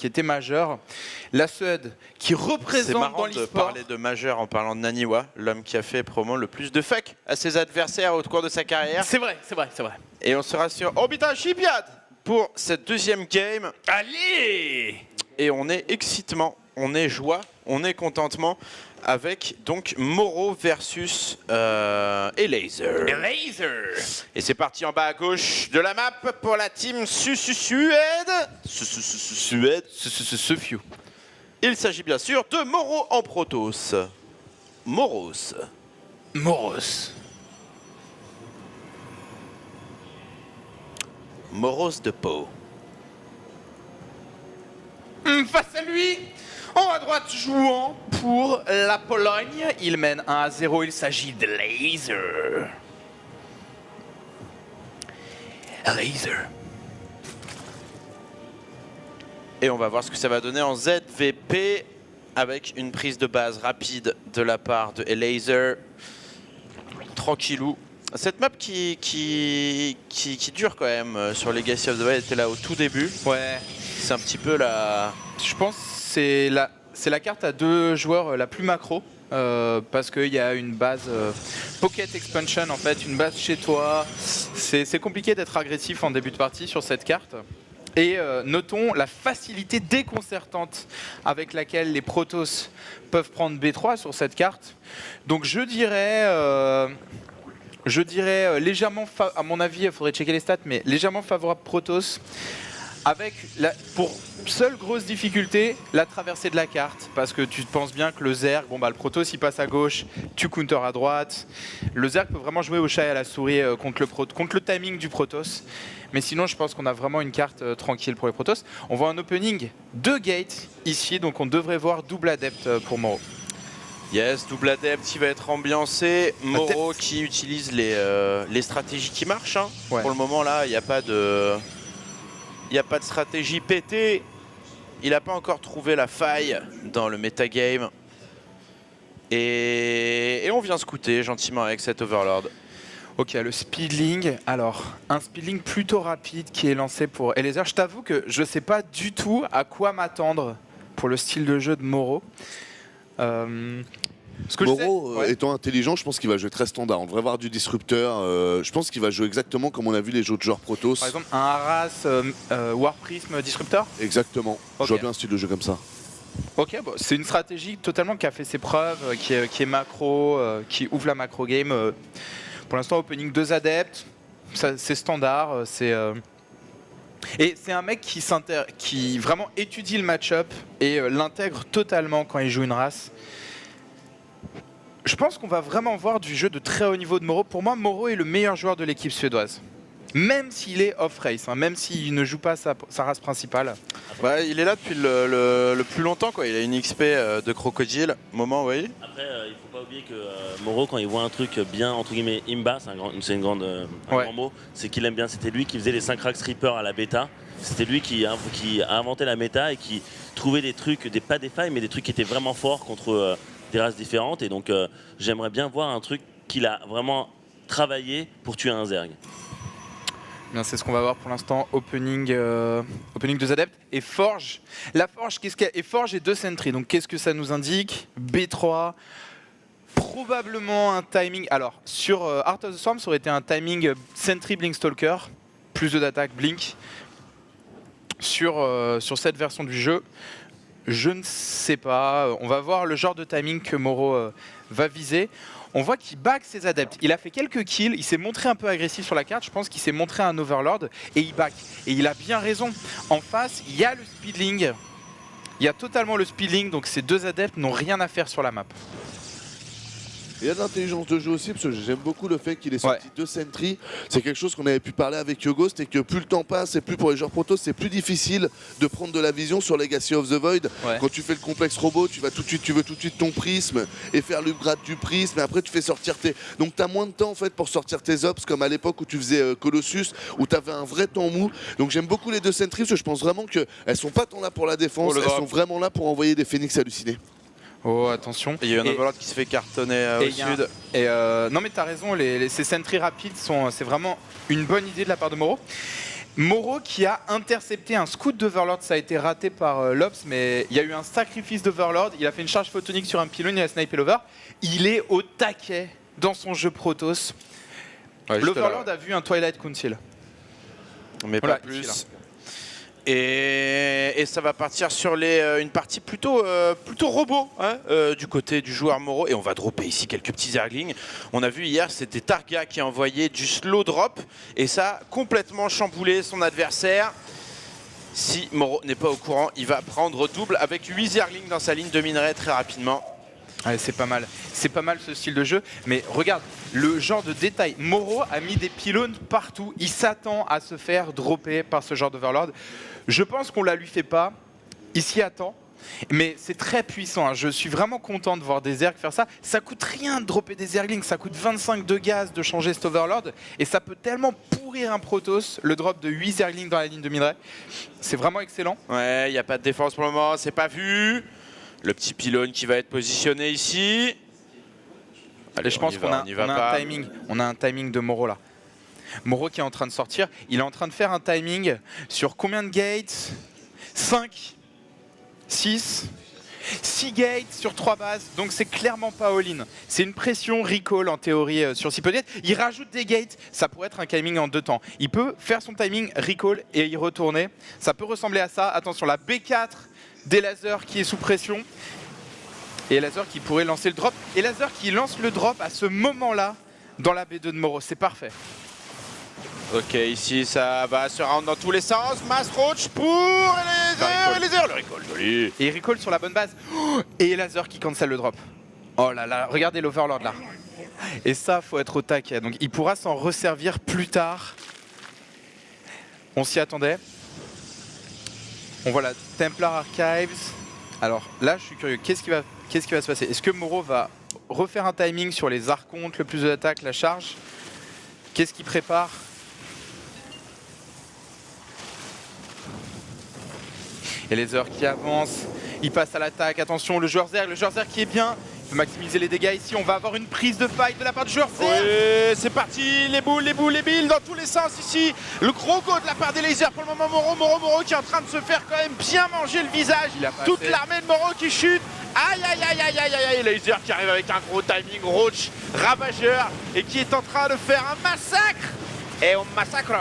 était majeur. La Suède, qui représente dans l'e-sport... C'est marrant de parler de majeur en parlant de Naniwa, l'homme qui a fait probablement le plus de fuck à ses adversaires au cours de sa carrière. C'est vrai. Et on sera sur Orbital Shipyard pour cette deuxième game. Allez! Et on est excitement, on est joie, on est contentement avec donc Moreau versus Elazer. Et c'est parti en bas à gauche de la map pour la team Suède. Il s'agit bien sûr de Moreau en Protoss. Moros de Pau. Face à lui, en à droite jouant pour la Pologne, il mène 1-0, il s'agit de Laser. Et on va voir ce que ça va donner en ZVP avec une prise de base rapide de la part de Elazer. Tranquillou. Cette map qui dure quand même sur Legacy of the Wild était là au tout début. Ouais. C'est un petit peu la... Je pense que c'est la carte à 2 joueurs la plus macro. Parce qu'il y a une base Pocket Expansion, en fait, une base chez toi. C'est compliqué d'être agressif en début de partie sur cette carte. Et notons la facilité déconcertante avec laquelle les Protoss peuvent prendre B3 sur cette carte. Donc je dirais légèrement, à mon avis, il faudrait checker les stats, mais légèrement favorable Protoss. Avec, pour seule grosse difficulté, la traversée de la carte. Parce que tu te penses bien que le Zerg, le Protoss il passe à gauche, tu counter à droite. Le Zerg peut vraiment jouer au chat et à la souris contre le timing du Protoss. Mais sinon, je pense qu'on a vraiment une carte tranquille pour les Protoss. On voit un opening de gate ici, donc on devrait voir double adepte pour Moreau. Yes, double adepte qui va être ambiancé. Moreau qui utilise les stratégies qui marchent. Hein. Ouais. Pour le moment, là, il n'y a pas de... Il n'y a pas de stratégie pétée. Il n'a pas encore trouvé la faille dans le metagame. Et on vient scouter gentiment avec cet Overlord. Ok, le speedling. Alors, un speedling plutôt rapide qui est lancé pour Eliezer. Je t'avoue que je ne sais pas du tout à quoi m'attendre pour le style de jeu de Moro. Moro, étant intelligent, je pense qu'il va jouer très standard. On devrait voir du disrupteur. Je pense qu'il va jouer exactement comme on a vu les autres joueurs Protoss. Par exemple, un Haras War Prism disrupteur. Exactement. Je vois bien un style de jeu comme ça. Ok, bon, c'est une stratégie totalement qui a fait ses preuves, qui est macro, qui ouvre la macro game. Pour l'instant, opening 2 adeptes, c'est standard. Et c'est un mec qui vraiment étudie le match-up et l'intègre totalement quand il joue une race. Je pense qu'on va vraiment voir du jeu de très haut niveau de Moro. Pour moi, Moro est le meilleur joueur de l'équipe suédoise. Même s'il est off-race, hein, même s'il ne joue pas sa race principale. Ouais, il est là depuis le plus longtemps, quoi. Il a une XP de crocodile. Moment, oui. Après, il ne faut pas oublier que Moro, quand il voit un truc bien, entre guillemets, imba, c'est un grand mot, c'est qu'il aime bien. C'était lui qui faisait les 5 Rax Reaper à la bêta. C'était lui qui a inventé la méta et qui trouvait des trucs, pas des failles, mais des trucs qui étaient vraiment forts contre des races différentes. Et donc, j'aimerais bien voir un truc qu'il a vraiment travaillé pour tuer un Zerg. Bien, c'est ce qu'on va voir pour l'instant. Opening 2 adeptes. Et Forge. La Forge, qu'est-ce qu'il y a? Et Forge et 2 Sentry. Donc, qu'est-ce que ça nous indique? B3. Probablement un timing. Alors, sur Heart of the Storm, ça aurait été un timing Sentry Blink Stalker. Plus de d'attaque Blink. Sur cette version du jeu, je ne sais pas. On va voir le genre de timing que Moro va viser. On voit qu'il back ses adeptes. Il a fait quelques kills, il s'est montré un peu agressif sur la carte. Je pense qu'il s'est montré un Overlord et il back. Et il a bien raison. En face, il y a le speedling. Il y a totalement le speedling, donc ces 2 adeptes n'ont rien à faire sur la map. Il y a de l'intelligence de jeu aussi, parce que j'aime beaucoup le fait qu'il ait sorti 2 Sentry. C'est quelque chose qu'on avait pu parler avec Yogo, c'était que plus le temps passe et plus pour les joueurs Protoss, c'est plus difficile de prendre de la vision sur Legacy of the Void. Quand tu fais le complexe robot, tu veux tout de suite ton prisme et faire l'upgrade du prisme, et après tu fais sortir tes... Donc tu as moins de temps en fait pour sortir tes ops, comme à l'époque où tu faisais Colossus, où tu avais un vrai temps mou. Donc j'aime beaucoup les 2 Sentry, parce que je pense vraiment qu'elles sont pas tant là pour la défense, elles sont vraiment là pour envoyer des phénix hallucinés. Oh, attention. Il y a un Overlord qui se fait cartonner au sud. Non, mais t'as raison, ces sentries rapides, c'est vraiment une bonne idée de la part de Moro. Moro qui a intercepté un scout d'Overlord, ça a été raté par Lops, mais il y a eu un sacrifice d'Overlord. Il a fait une charge photonique sur un pylône, il a snipé l'Over. Il est au taquet dans son jeu Protoss. L'Overlord a vu un Twilight Council. Mais voilà, pas plus. Et ça va partir sur une partie plutôt robot hein, du côté du joueur Moro. Et on va dropper ici quelques petits Zerglings. On a vu hier, c'était Targa qui a envoyé du slow drop. Et ça a complètement chamboulé son adversaire. Si Moro n'est pas au courant, il va prendre double avec 8 Zerglings dans sa ligne de minerai très rapidement. Ouais, c'est pas mal ce style de jeu, mais regarde le genre de détail. Moro a mis des pylônes partout, il s'attend à se faire dropper par ce genre d'Overlord. Je pense qu'on la lui fait pas, il s'y attend, mais c'est très puissant. Hein. Je suis vraiment content de voir des Zergs faire ça. Ça coûte rien de dropper des Zerglings, ça coûte 25 de gaz de changer cet Overlord, et ça peut tellement pourrir un Protoss, le drop de 8 Zerglings dans la ligne de minerai. C'est vraiment excellent. Ouais, il n'y a pas de défense pour le moment, c'est pas vu. Le petit pylône qui va être positionné ici. Allez, je pense qu'on a un timing de Moro là. Moro qui est en train de sortir. Il est en train de faire un timing sur combien de gates? 5, 6 gates sur 3 bases. Donc c'est clairement pas all-in. C'est une pression recall en théorie sur 6 peut-être. Il rajoute des gates. Ça pourrait être un timing en 2 temps. Il peut faire son timing recall et y retourner. Ça peut ressembler à ça. Attention, la B4 des lasers qui est sous pression. Et laser qui pourrait lancer le drop. Et laser qui lance le drop à ce moment-là dans la B2 de Moro. C'est parfait. Ok, ici ça va se rendre dans tous les sens. Mass Roach pour Eliezer. Le recall, joli. Et il recall sur la bonne base. Et laser qui cancel le drop. Oh là là, regardez l'Overlord là. Et ça, faut être au taquet. Donc il pourra s'en resservir plus tard. On s'y attendait. On voit la Templar Archives. Alors là, je suis curieux. Qu'est-ce qui va se passer? Est-ce que Moro va refaire un timing sur les archontes, le plus de l'attaque, la charge? Qu'est-ce qu'il prépare? Et les heures qui avancent, il passe à l'attaque, attention le joueur Zerg qui est bien, il peut maximiser les dégâts ici, on va avoir une prise de fight de la part du joueur Zerg. Oui, c'est parti, les boules, les billes dans tous les sens ici. Le gros go de la part des lasers pour le moment, Moro qui est en train de se faire quand même bien manger le visage. Toute l'armée de Moro qui chute. Aïe aïe aïe aïe aïe aïe aïe, Laser qui arrive avec un gros timing, Roach, ravageur, et qui est en train de faire un massacre. Et on massacre.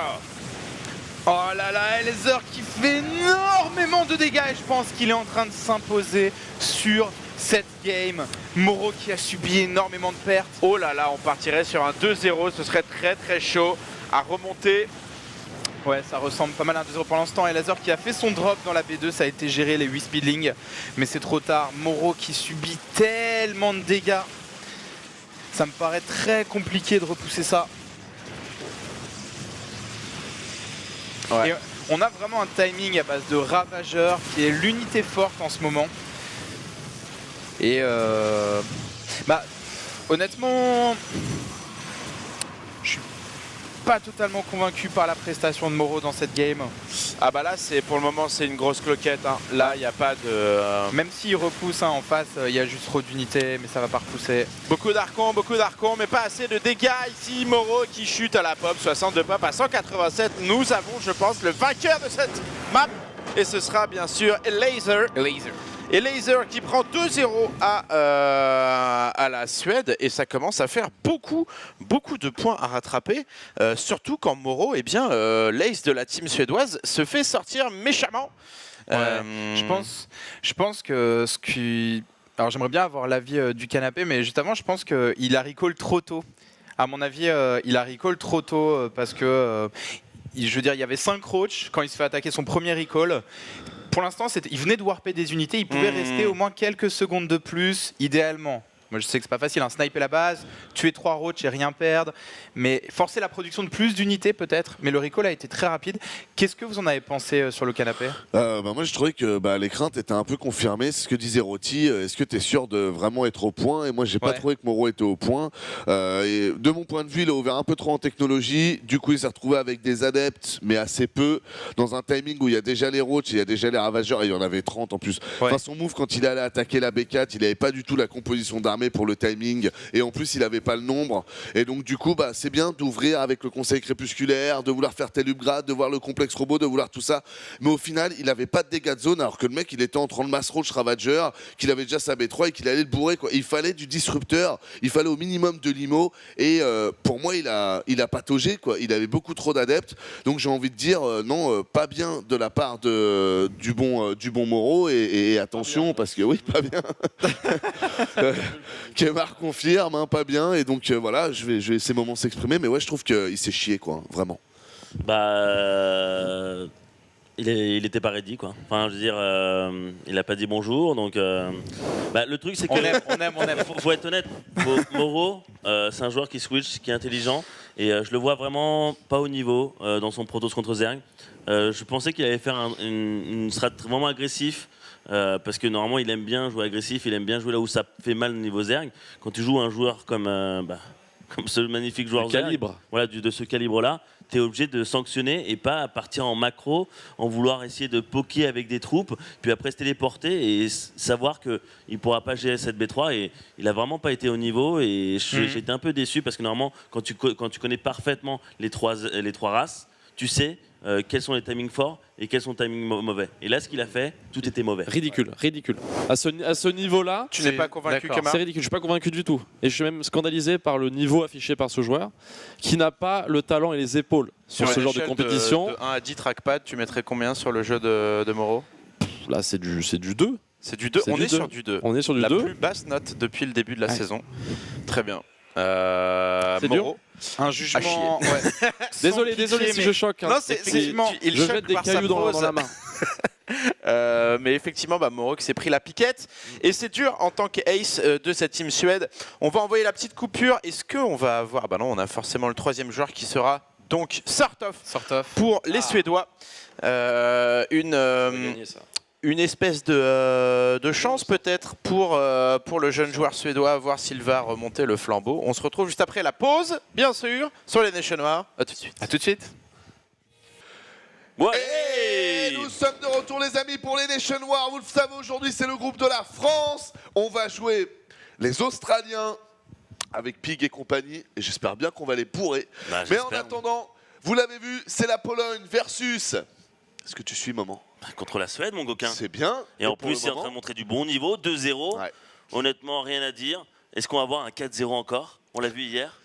Oh là là, Laser qui fait énormément de dégâts et je pense qu'il est en train de s'imposer sur cette game. Moro qui a subi énormément de pertes. Oh là là, on partirait sur un 2-0, ce serait très très chaud à remonter. Ouais, ça ressemble pas mal à un 2-0 pour l'instant. Et Laser qui a fait son drop dans la B2, ça a été géré les 8 speedlings. Mais c'est trop tard. Moro qui subit tellement de dégâts. Ça me paraît très compliqué de repousser ça. Ouais. Et on a vraiment un timing à base de ravageur qui est l'unité forte en ce moment. Et bah honnêtement, je suis pas totalement convaincu par la prestation de Moro dans cette game. Ah bah là c'est pour le moment c'est une grosse cloquette hein. Là il n'y a pas de... Même s'il repousse hein, en face, il y a juste trop d'unités mais ça va pas repousser. Beaucoup d'archons mais pas assez de dégâts ici. Moro qui chute à la pop, 62 pop à 187. Nous avons je pense le vainqueur de cette map. Et ce sera bien sûr Laser. Et Laser qui prend 2-0 à la Suède et ça commence à faire beaucoup de points à rattraper, surtout quand Moro, eh bien, l'ace de la team suédoise se fait sortir méchamment. Ouais, je pense que ce qui... Alors j'aimerais bien avoir l'avis du canapé, mais juste avant, je pense qu'il a recall trop tôt. À mon avis, il a recall trop tôt parce que, je veux dire, il y avait 5 roach quand il se fait attaquer son premier recall. Pour l'instant, il venait de warper des unités, il pouvait rester au moins quelques secondes de plus, idéalement. Moi, je sais que c'est pas facile, hein. Sniper la base, tuer 3 roach et rien perdre, mais forcer la production de plus d'unités peut-être. Mais le recall a été très rapide. Qu'est-ce que vous en avez pensé sur le canapé? Moi, je trouvais que les craintes étaient un peu confirmées. C'est ce que disait Roti. Est-ce que tu es sûr de vraiment être au point? Et moi, j'ai pas trouvé que Moro était au point. Et de mon point de vue, il a ouvert un peu trop en technologie. Du coup, il s'est retrouvé avec des adeptes, mais assez peu, dans un timing où il y a déjà les roach, il y a déjà les ravageurs, et il y en avait 30 en plus. Enfin, son move, quand il allait attaquer la B4, il n'avait pas du tout la composition d'armée pour le timing et en plus il n'avait pas le nombre et donc du coup c'est bien d'ouvrir avec le conseil crépusculaire, de vouloir faire tel upgrade, de voir le complexe robot, de vouloir tout ça, mais au final il n'avait pas de dégâts de zone alors que le mec il était en train de mass roach Ravager, qu'il avait déjà sa B3 et qu'il allait le bourrer quoi. Il fallait du disrupteur, il fallait au minimum de limo et pour moi il a pataugé quoi. Il avait beaucoup trop d'adeptes donc j'ai envie de dire non, pas bien de la part du bon Moro et attention parce que oui pas bien Kemar confirme, hein, pas bien, et donc voilà, je vais laisser Moment s'exprimer, mais ouais, je trouve qu'il s'est chié, quoi, vraiment. Il était pas ready, quoi. Enfin, je veux dire, il a pas dit bonjour, donc. Le truc, c'est que. On aime. Faut être honnête. Moro, c'est un joueur qui switch, qui est intelligent, et je le vois vraiment pas au niveau dans son Protoss contre Zerg. Je pensais qu'il allait faire une strat vraiment agressif. Parce que normalement il aime bien jouer agressif, il aime bien jouer là où ça fait mal au niveau Zerg. Quand tu joues un joueur comme ce magnifique joueur Zerg, voilà, de ce calibre-là, tu es obligé de sanctionner et pas partir en macro, en vouloir essayer de poker avec des troupes, puis après se téléporter et savoir qu'il ne pourra pas gérer cette B3. Et il n'a vraiment pas été au niveau et j'ai été un peu déçu parce que normalement quand tu connais parfaitement les trois races, tu sais quels sont les timings forts et quels sont les timings mauvais. Et là, ce qu'il a fait, tout était mauvais. Ridicule. À ce niveau-là, tu n'es pas convaincu, Kemar? C'est ridicule. Je suis pas convaincu du tout. Et je suis même scandalisé par le niveau affiché par ce joueur, qui n'a pas le talent et les épaules sur ce genre de compétition. De 1 à 10 trackpad, tu mettrais combien sur le jeu de Moro? Là, c'est du 2. C'est du 2. On est sur du 2. On est sur du 2. La plus basse note depuis le début de la saison. Très bien. C'est Moro. dur. Un jugement. Désolé si je choque. Hein. Non, c'est effectivement. Je jette des cailloux dans la main. Mais effectivement, Moro qui s'est pris la piquette. Et c'est dur en tant qu'ace de cette team Suède. On va envoyer la petite coupure. Est-ce qu'on va avoir... non, on a forcément le troisième joueur qui sera donc Sortoff pour les Suédois. Une espèce de chance peut-être pour le jeune joueur suédois, voir s'il va remonter le flambeau. On se retrouve juste après la pause, bien sûr, sur les Nations Noirs. A tout de suite. A tout de suite. Ouais. Et nous sommes de retour les amis pour les Nation Wars. Vous le savez, aujourd'hui c'est le groupe de la France. On va jouer les Australiens avec Pig et compagnie. Et j'espère bien qu'on va les bourrer. Bah, mais en attendant, vous l'avez vu, c'est la Pologne versus... Est-ce que tu suis, maman? Contre la Suède, mon coquin. C'est bien. Et en plus, il est en train de montrer du bon niveau. 2-0. Ouais. Honnêtement, rien à dire. Est-ce qu'on va avoir un 4-0 encore? On l'a vu hier.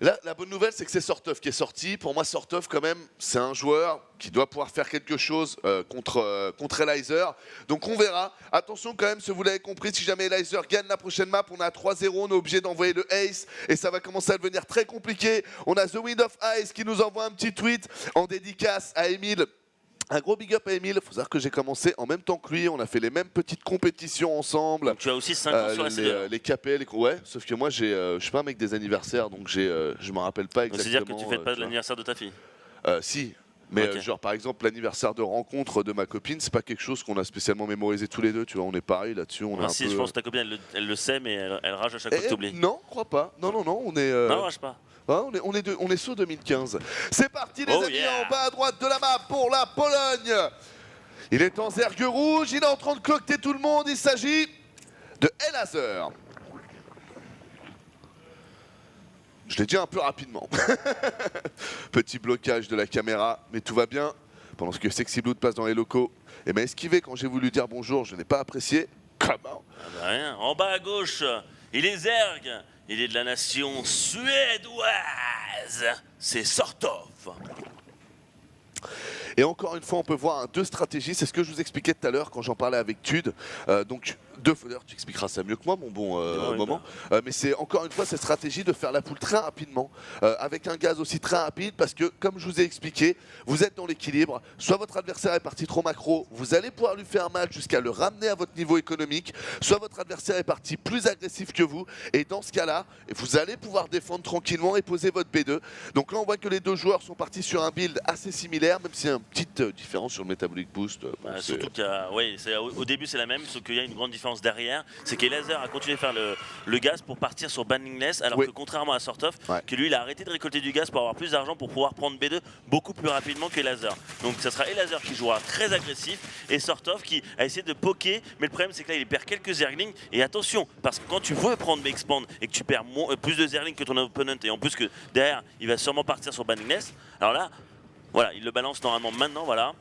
Là, la bonne nouvelle, c'est que c'est Sortov qui est sorti. Pour moi, Sortov, quand même, c'est un joueur qui doit pouvoir faire quelque chose contre Elizer. Donc, on verra. Attention, quand même, si vous l'avez compris, si jamais Elizer gagne la prochaine map, on est à 3-0. On est obligé d'envoyer le Ace. Et ça va commencer à devenir très compliqué. On a The Wind of Ice qui nous envoie un petit tweet en dédicace à Emile. Un gros big up à Emile. Il faut savoir que j'ai commencé en même temps que lui. On a fait les mêmes petites compétitions ensemble. Donc tu as aussi 5 ans sur la CD. Les KPL, ouais. Sauf que moi, je suis pas un mec des anniversaires, donc je me rappelle pas exactement. C'est-à-dire que tu fêtes pas de l'anniversaire de ta fille? Si. Mais Ok. genre par exemple l'anniversaire de rencontre de ma copine, c'est pas quelque chose qu'on a spécialement mémorisé tous les deux. Tu vois, on est pareil là-dessus. On est un Si, peu... je pense que ta copine, elle le sait, mais elle rage à chaque fois que tu oublies. Non, crois pas. Non, on est. Non, rage pas. Ouais, on est sur 2015. C'est parti les Oh amis, yeah. en bas à droite de la map pour la Pologne. Il est en zergue rouge, il est en train de cocter tout le monde. Il s'agit de Elazer. Je l'ai dit un peu rapidement. Petit blocage de la caméra, mais tout va bien. Pendant que Sexy Blood passe dans les locaux. Et m'a esquivé quand j'ai voulu dire bonjour, je n'ai pas apprécié. Comment? Ah bah rien. En bas à gauche, il est Zerg. Il est de la nation suédoise. C'est Sortov. Et encore une fois, on peut voir deux stratégies. C'est ce que je vous expliquais tout à l'heure quand j'en parlais avec Tude. Donc, d'ailleurs, tu expliqueras ça mieux que moi, mon bon moment. Mais c'est encore une fois cette stratégie de faire la poule très rapidement, avec un gaz aussi très rapide, parce que, comme je vous ai expliqué, vous êtes dans l'équilibre. Soit votre adversaire est parti trop macro, vous allez pouvoir lui faire mal jusqu'à le ramener à votre niveau économique. Soit votre adversaire est parti plus agressif que vous. Et dans ce cas-là, vous allez pouvoir défendre tranquillement et poser votre B2. Donc là, on voit que les deux joueurs sont partis sur un build assez similaire, même s'il y a une petite différence sur le Metabolic Boost. Bon, Surtout qu'au début c'est la même, sauf qu'il y a une grande différence derrière. C'est qu'Elazer a continué à faire le gaz pour partir sur Banningless, alors que contrairement à Sortov, que lui il a arrêté de récolter du gaz pour avoir plus d'argent pour pouvoir prendre B2 beaucoup plus rapidement qu'Elazer. Donc ça sera Elazer qui jouera très agressif et Sortov qui a essayé de poker, mais le problème c'est que là il perd quelques Zerglings. Et attention, parce que quand tu veux prendre Expand et que tu perds plus de Zerglings que ton opponent, et en plus que derrière il va sûrement partir sur Banningless, alors là voilà, il le balance normalement maintenant, voilà.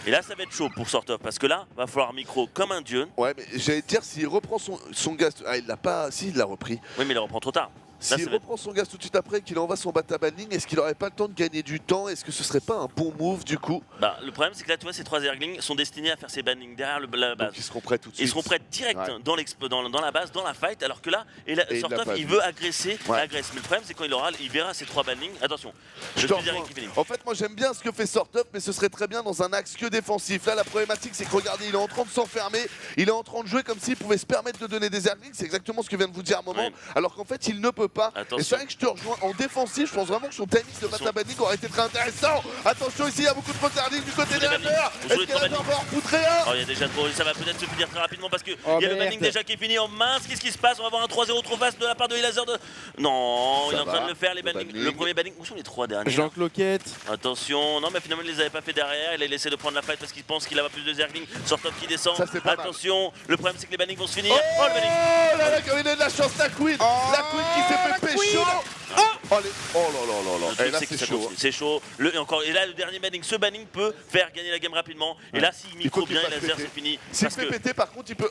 Et là, ça va être chaud pour Sortov, parce que là, va falloir micro comme un dieu. Ouais, mais j'allais te dire, s'il reprend son gaz... Ah, il l'a pas... Si, il l'a repris. Oui, mais il le reprend trop tard. S'il reprend son gaz tout de suite après, qu'il envoie son bata banning, est-ce qu'il n'aurait pas le temps de gagner du temps? Est-ce que ce serait pas un bon move du coup? Bah, le problème, c'est que là, tu vois, ces trois Zerglings sont destinés à faire ces bannings derrière la base. Donc ils seront prêts tout de suite. Ils seront prêts direct dans la base, dans la fight, alors que là, Sortov, il vu. veut agresser, agresse. Mais le problème, c'est quand il verra ces trois bannings. Attention, En fait, moi j'aime bien ce que fait Sortov, mais ce serait très bien dans un axe que défensif. Là, la problématique, c'est que regardez, il est en train de s'enfermer, il est en train de jouer comme s'il pouvait se permettre de donner des Zerglings. C'est exactement ce que vient de vous dire un moment, alors qu'en fait, il ne peut pas. Et c'est vrai que je te rejoins en défensif. Je pense vraiment que son timing de bata banning aurait été très intéressant. Attention, ici, il y a beaucoup de Zerglings du côté de Elazer. Est-ce qu'Elazer va en repoutrer un? Oh, il y a déjà trop, ça va peut-être se finir très rapidement parce que il y a le banning déjà qui est fini en mince. Qu'est-ce qui se passe? On va avoir un 3-0 trop fast de la part de Elazer. Non, il est en train de le faire, les bannings. Le premier banning, où sont les trois derniers? Jean Cloquette. Attention, non mais finalement il les avait pas fait derrière, il a laissé de prendre la fight parce qu'il pense qu'il a plus de Zerglings. Sortov qui descend. Attention, le problème c'est que les bannings vont se finir. Oh le banning! Oh là là, comme il a de la chance, la Queen! La Queen qui s'est fait pécho! Oh là là. Et là c'est chaud. C'est chaud. Et là le dernier banning, ce banning peut faire gagner la game rapidement. Et là s'il micro bien, Elazer c'est fini. S'il fait péter par contre il peut...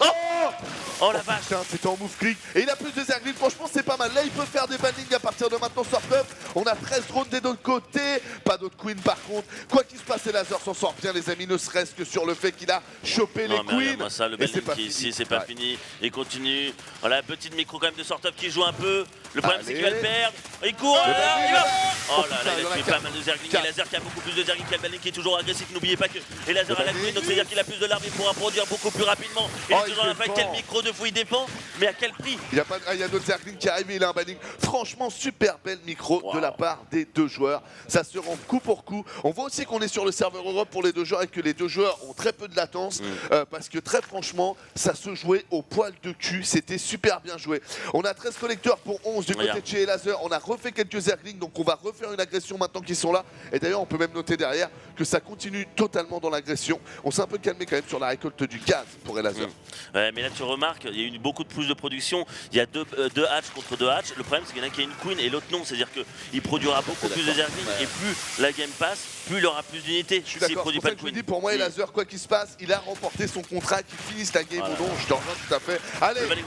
Oh la vache! C'était en move click. Et il a plus de Zerglings, franchement c'est pas mal. Là il peut faire des bannings à partir de maintenant Sortov. On a 13 drones des deux côtés. Pas d'autres Queen par contre. Quoi qu'il se passe, Elazer s'en sort bien les amis, ne serait-ce que sur le fait qu'il a chopé les Queens. Moi ça, le banning qui est ici, c'est pas fini. Il continue. Voilà, petite micro quand même de Sortov qui joue un peu. Le problème c'est qu'il va le perdre. Il court, il va. Oh là là, il a tué pas mal de Zerglings. Elazer qui a beaucoup plus de Zerglings qu'un banning qui est toujours agressif. N'oubliez pas que Elazer a la Queen, donc c'est-à-dire qu'il a plus de larmes, il pourra produire beaucoup plus rapidement. Il est toujours dans la fight. Quel micro de fou il défend, mais à quel prix? Il y a d'autres Zerglings qui arrivent, il a un banning. Franchement, super belle micro de la part des deux joueurs. Ça se rend cool. coup pour coup. On voit aussi qu'on est sur le serveur Europe pour les deux joueurs et que les deux joueurs ont très peu de latence parce que très franchement, ça se jouait au poil de cul. C'était super bien joué. On a 13 collecteurs pour 11 du côté de chez Laser. On a refait quelques Zerglings, donc on va refaire une agression maintenant qu'ils sont là. Et d'ailleurs, on peut même noter derrière que ça continue totalement dans l'agression. On s'est un peu calmé quand même sur la récolte du gaz pour Laser. Ouais, mais là tu remarques, il y a eu beaucoup de plus de production. Il y a deux hatch contre deux hatch. Le problème c'est qu'il y en a qui a une queen et l'autre non. C'est-à-dire qu'il produira beaucoup plus de Zerglings et plus la game passe, plus il aura plus d'unités. Je suis d'accord, c'est pour ça que je vous dis, pour moi, Laser, quoi qu'il se passe, il a remporté son contrat, qu'il finisse la game ou non. Je te rejoins tout à fait. Allez, le banning.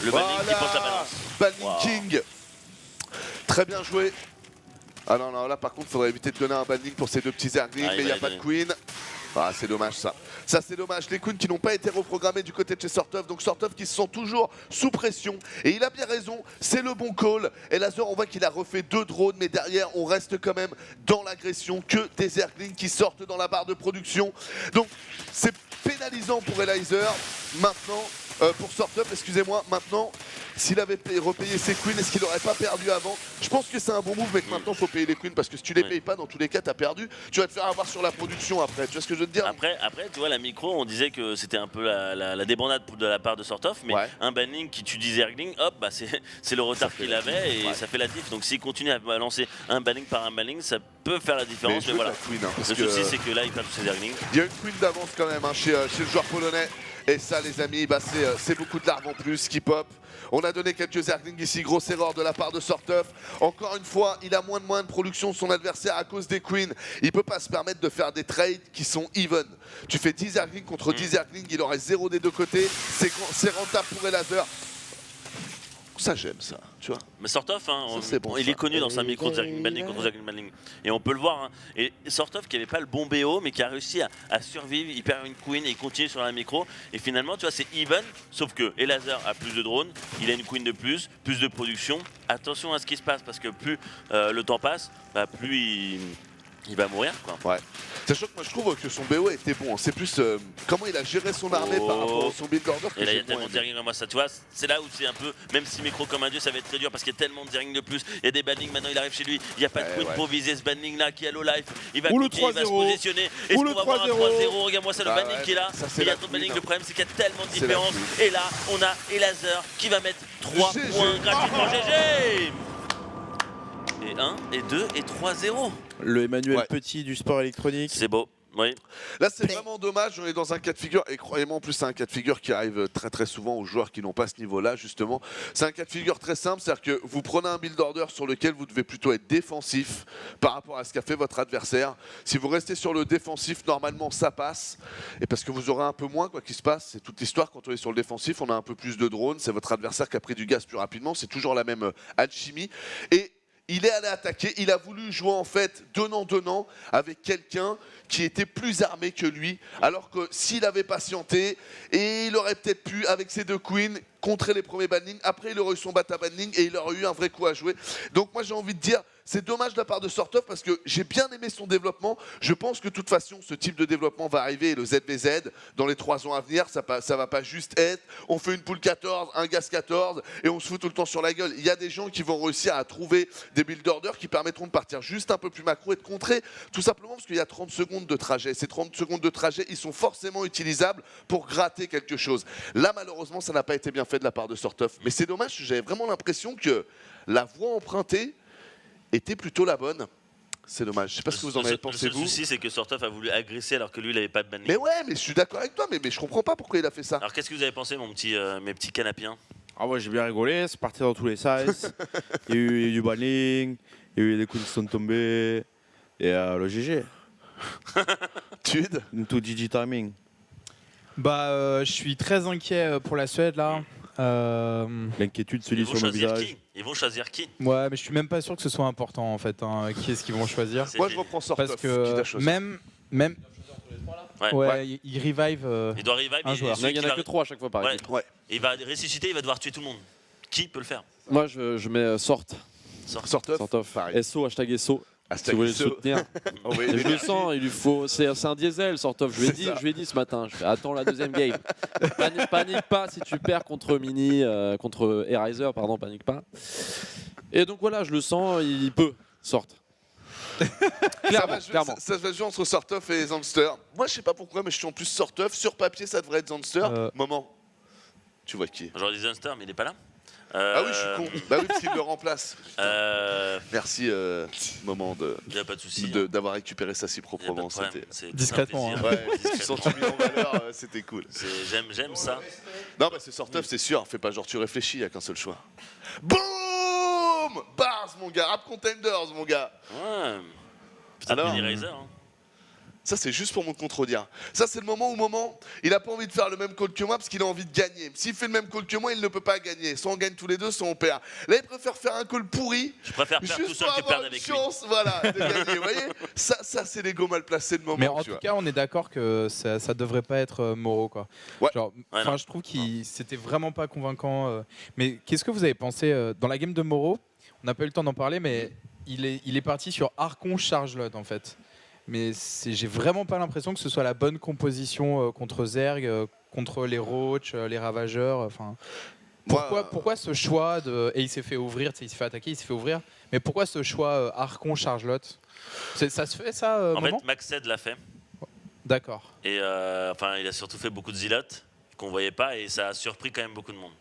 le banning qui pose la balance. Banning King. Très bien joué. Ah non, non, là par contre, il faudrait éviter de donner un banning pour ces deux petits Zerglings, mais il n'y a pas de queen. Ah, c'est dommage ça. Ça c'est dommage, les queens qui n'ont pas été reprogrammés du côté de chez Sortov, donc Sortov qui se sent toujours sous pression. Et il a bien raison, c'est le bon call. Et Laser, on voit qu'il a refait 2 drones, mais derrière on reste quand même dans l'agression, que des Zerglings qui sortent dans la barre de production. Donc c'est pénalisant pour Elizer. Maintenant, pour Sortov, excusez-moi, maintenant, s'il avait repayé ses queens, est-ce qu'il n'aurait pas perdu avant? Je pense que c'est un bon move, mais que maintenant il faut payer les queens, parce que si tu les payes pas, dans tous les cas, tu as perdu. Tu vas te faire avoir sur la production après, tu vois ce que je veux te dire? Après, tu vois, la micro, on disait que c'était un peu la débandade de la part de Sortov, mais un banning qui tue 10 Zerglings, hop, bah c'est le retard qu'il avait et ça fait la diff. Donc s'il continue à balancer un banning par un banning, ça peut faire la différence. Mais voilà. Queen, hein, le souci, c'est que là, il perd tous ses Zerglings. Il y a une queen d'avance quand même hein, chez le joueur polonais. Et ça, les amis, bah, c'est beaucoup de larmes en plus qui pop. On a donné quelques Zerglings ici, grosse erreur de la part de Sortov. Encore une fois, il a moins de production son adversaire à cause des queens. Il peut pas se permettre de faire des trades qui sont even. Tu fais 10 Zerglings contre 10 Zerglings, il aurait 0 des deux côtés. C'est rentable pour Elazer. Ça j'aime ça, tu vois. Mais Sortov, hein, bon, il est connu dans sa micro de Zergling banning contre Zergling banning. Et on peut le voir. Hein. Et Sortov qui n'avait pas le bon BO, mais qui a réussi à survivre, il perd une queen et il continue sur la micro. Et finalement, tu vois, c'est even, sauf que Elazer a plus de drones, il a une queen de plus de production. Attention à ce qui se passe, parce que plus le temps passe, bah, plus il va mourir, quoi. Ouais. Sachant que moi je trouve que son BO était bon. C'est plus comment il a géré son armée par rapport à son build order. Et là il y a tellement de Zerglings, moi ça, tu vois, c'est là où c'est un peu, même si micro comme un dieu, ça va être très dur parce qu'il y a tellement de Zerglings de plus. Il y a des bannings maintenant, il arrive chez lui, il n'y a pas de queen pour viser ce banning là qui a low life. Il va continuer, il va se positionner. Est-ce qu'on va avoir un 3-0? Regarde-moi ça, le banning qui est là. Il y a trop de banning. Le problème c'est qu'il y a tellement de différences. Et là on a Elazer qui va mettre 3 points gratuitement. GG. Et 1, et 2, et 3-0. Le Emmanuel Petit du sport électronique. C'est beau. Oui. Là c'est vraiment dommage, on est dans un cas de figure, et croyez-moi en plus c'est un cas de figure qui arrive très souvent aux joueurs qui n'ont pas ce niveau-là justement. C'est un cas de figure très simple, c'est-à-dire que vous prenez un build order sur lequel vous devez plutôt être défensif par rapport à ce qu'a fait votre adversaire. Si vous restez sur le défensif, normalement ça passe, et parce que vous aurez un peu moins quoi qu'il se passe, c'est toute l'histoire quand on est sur le défensif, on a un peu plus de drones, c'est votre adversaire qui a pris du gaz plus rapidement, c'est toujours la même alchimie. Et il est allé attaquer, il a voulu jouer en fait donnant avec quelqu'un qui était plus armé que lui, alors que s'il avait patienté, et il aurait peut-être pu, avec ses deux queens, contrer les premiers bannings, après il aurait eu son bata banning et il aurait eu un vrai coup à jouer. Donc moi j'ai envie de dire, c'est dommage de la part de Sortov parce que j'ai bien aimé son développement. Je pense que de toute façon ce type de développement va arriver, et le ZVZ dans les 3 ans à venir, ça va pas juste être on fait une pool 14, un gaz 14 et on se fout tout le temps sur la gueule. Il y a des gens qui vont réussir à trouver des build orders qui permettront de partir juste un peu plus macro et de contrer, tout simplement parce qu'il y a 30 secondes de trajet. Ces 30 secondes de trajet, ils sont forcément utilisables pour gratter quelque chose. Là malheureusement ça n'a pas été bien fait de la part de Sortov, mais c'est dommage, j'avais vraiment l'impression que la voie empruntée était plutôt la bonne. C'est dommage. Je sais pas ce que vous en avez pensé, vous. Le souci, c'est que Sortov a voulu agresser alors que lui, il n'avait pas de banning. Mais ouais, mais je suis d'accord avec toi, mais je comprends pas pourquoi il a fait ça. Alors, qu'est-ce que vous avez pensé, mes petits canapiens? Ah ouais, j'ai bien rigolé, c'est parti dans tous les size. Il y a eu du banning, il y a eu des coups qui sont tombés, et le GG. Tude. Tout GG timing. Bah, je suis très inquiet pour la Suède, là. L'inquiétude se lit sur le visage. Ils vont choisir qui? Ouais, mais je suis même pas sûr que ce soit important en fait. Hein. Qui est-ce qu'ils vont choisir? Moi je reprends Sortov. Parce que même il revive. Il doit revive un joueur. Il n'y en a que 3 à chaque fois par équipe. Ouais. Et il va ressusciter, il va devoir tuer tout le monde. Qui peut le faire? Moi je mets Sortov. SO, hashtag SO. Si vous voulez le soutenir. Oh oui, je le sens, il lui faut. C'est un diesel, Sortov. Je lui ai dit ce matin. Je fais, attends la deuxième game. Panique pas si tu perds contre Mini, contre Eraser, pardon, panique pas. Et donc voilà, je le sens, il peut sortir. Clairement, clairement. Ça se va jouer entre Sortoff et Zanster. Moi, je sais pas pourquoi, mais je suis en plus Sortoff. Sur papier, ça devrait être Zanster. Moment. Tu vois qui? J'aurais dit Zanster, mais il est pas là. Ah oui, je suis con. Bah oui, parce qu'il le remplace. Merci, Moment, pas de souci, d'avoir récupéré ça si proprement. Discrètement. Ouais, ils se sont mis en valeur, c'était cool. J'aime ça. Non, bah c'est Sortoff, c'est sûr. Fais pas genre tu réfléchis, il n'y a qu'un seul choix. Boum! Bars, mon gars. Rap Contenders, mon gars. Ouais. Peut-être Mini Razer. Hein. Ça, c'est juste pour mon contredire. Ça, c'est le moment où il n'a pas envie de faire le même call que moi parce qu'il a envie de gagner. S'il fait le même call que moi, il ne peut pas gagner. Soit on gagne tous les deux, soit on perd. Là, il préfère faire un call pourri. Je préfère faire tout seul que perdre avec lui. Voilà, de gagner. Vous voyez, ça c'est l'ego mal placé de moment. Mais en tout cas, on est d'accord que ça devrait pas être Moreau, quoi. Ouais. Genre, je trouve qu'il c'était vraiment pas convaincant. Mais qu'est-ce que vous avez pensé dans la game de Moreau? On n'a pas eu le temps d'en parler, mais il est parti sur Archon Chargelotte en fait. Mais j'ai vraiment pas l'impression que ce soit la bonne composition contre Zerg, contre les Roach, les Ravageurs. Enfin, pourquoi ce choix de... Et il s'est fait ouvrir, il s'est fait attaquer, il s'est fait ouvrir. Mais pourquoi ce choix Archon Chargelotte? Ça se fait ça En fait, Maxed l'a fait. D'accord. Et il a surtout fait beaucoup de zilotes qu'on voyait pas et ça a surpris quand même beaucoup de monde.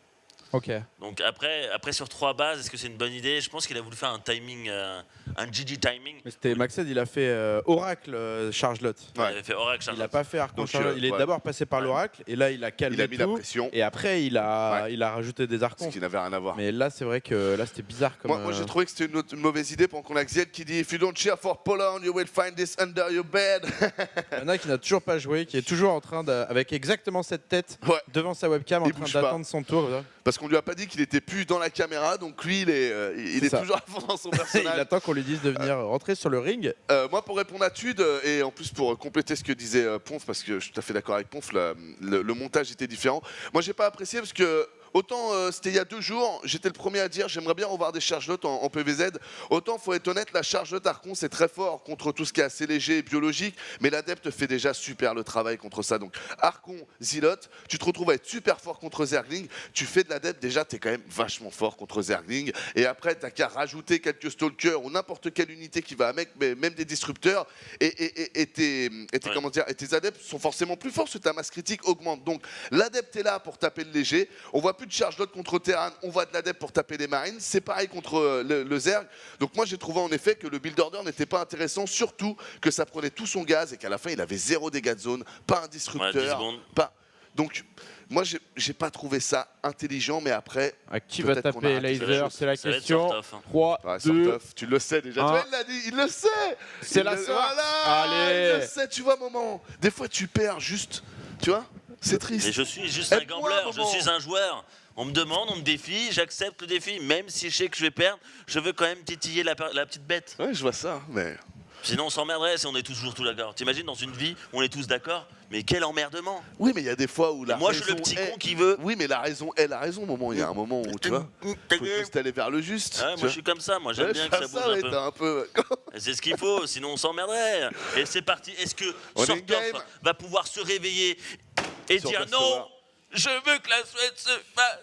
Ok. Donc après sur 3 bases, est-ce que c'est une bonne idée? Je pense qu'il a voulu faire un timing, un GG timing. Mais c'était Maxed, il a fait Oracle Chargelotte. Il avait fait Oracle Chargelotte. Il n'a pas fait Archon Chargelotte. Il est d'abord passé par l'Oracle et là il a calmé il a mis la tout. pression. Et après il a rajouté des Archons. Ce qui n'avait rien à voir. Mais là c'est vrai que là c'était bizarre comme. Moi j'ai trouvé que c'était une mauvaise idée pendant qu'on a Xiel qui dit If you don't cheer for Poland, you will find this under your bed. Il y en a qui n'a toujours pas joué, qui est toujours en train avec exactement cette tête devant sa webcam en train d'attendre son tour. Parce qu'on lui a pas dit qu'il était plus dans la caméra, donc lui il est toujours à fond dans son personnage. Il attend qu'on lui dise de venir rentrer sur le ring. Moi pour répondre à Tude et en plus pour compléter ce que disait Ponf, parce que je suis tout à fait d'accord avec Ponf, le montage était différent. Moi j'ai pas apprécié parce que autant c'était il y a 2 jours, j'étais le premier à dire j'aimerais bien revoir des chargelottes en PVZ. Autant faut être honnête, la chargelotte Archon c'est très fort contre tout ce qui est assez léger et biologique, mais l'adepte fait déjà super le travail contre ça. Donc Archon, Zilote, tu te retrouves à être super fort contre Zergling, tu fais de l'adepte, déjà t'es quand même vachement fort contre Zergling, et après t'as qu'à rajouter quelques stalkers ou n'importe quelle unité qui va avec, mais même des disrupteurs, et tes adeptes sont forcément plus forts parce que ta masse critique augmente. Donc l'adepte est là pour taper le léger, on voit plus de chargelotte contre Terran, on voit de l'adepte pour taper les marines, c'est pareil contre le Zerg. Donc moi j'ai trouvé en effet que le build order n'était pas intéressant, surtout que ça prenait tout son gaz et qu'à la fin il avait 0 dégâts de zone, pas un disrupteur, pas... Donc moi j'ai pas trouvé ça intelligent, mais après... Qui va taper laser, c'est la question. 3, 2... Tu le sais déjà, tu vois, il l'a dit, il le sait. C'est la sorte. Voilà, allez. il le sait, tu vois Moment. Des fois tu perds juste, tu vois, c'est triste. Mais je suis juste un gambler, je suis un joueur. On me demande, on me défie, j'accepte le défi. Même si je sais que je vais perdre, je veux quand même titiller la petite bête. Ouais, je vois ça, mais... Sinon on s'emmerderait si on est toujours tout d'accord. T'imagines dans une vie, on est tous d'accord, mais quel emmerdement. Oui, mais il y a des fois où la moi je suis le petit con qui veut... Oui, mais la raison est la raison, Moment. Il y a un moment où, tu vois, faut juste aller vers le juste. Ouais, moi je suis comme ça, moi j'aime bien que ça bouge un peu. C'est ce qu'il faut, sinon on s'emmerderait. Et c'est parti, est-ce que Sortoff va pouvoir se réveiller et dire non, je veux que la Suède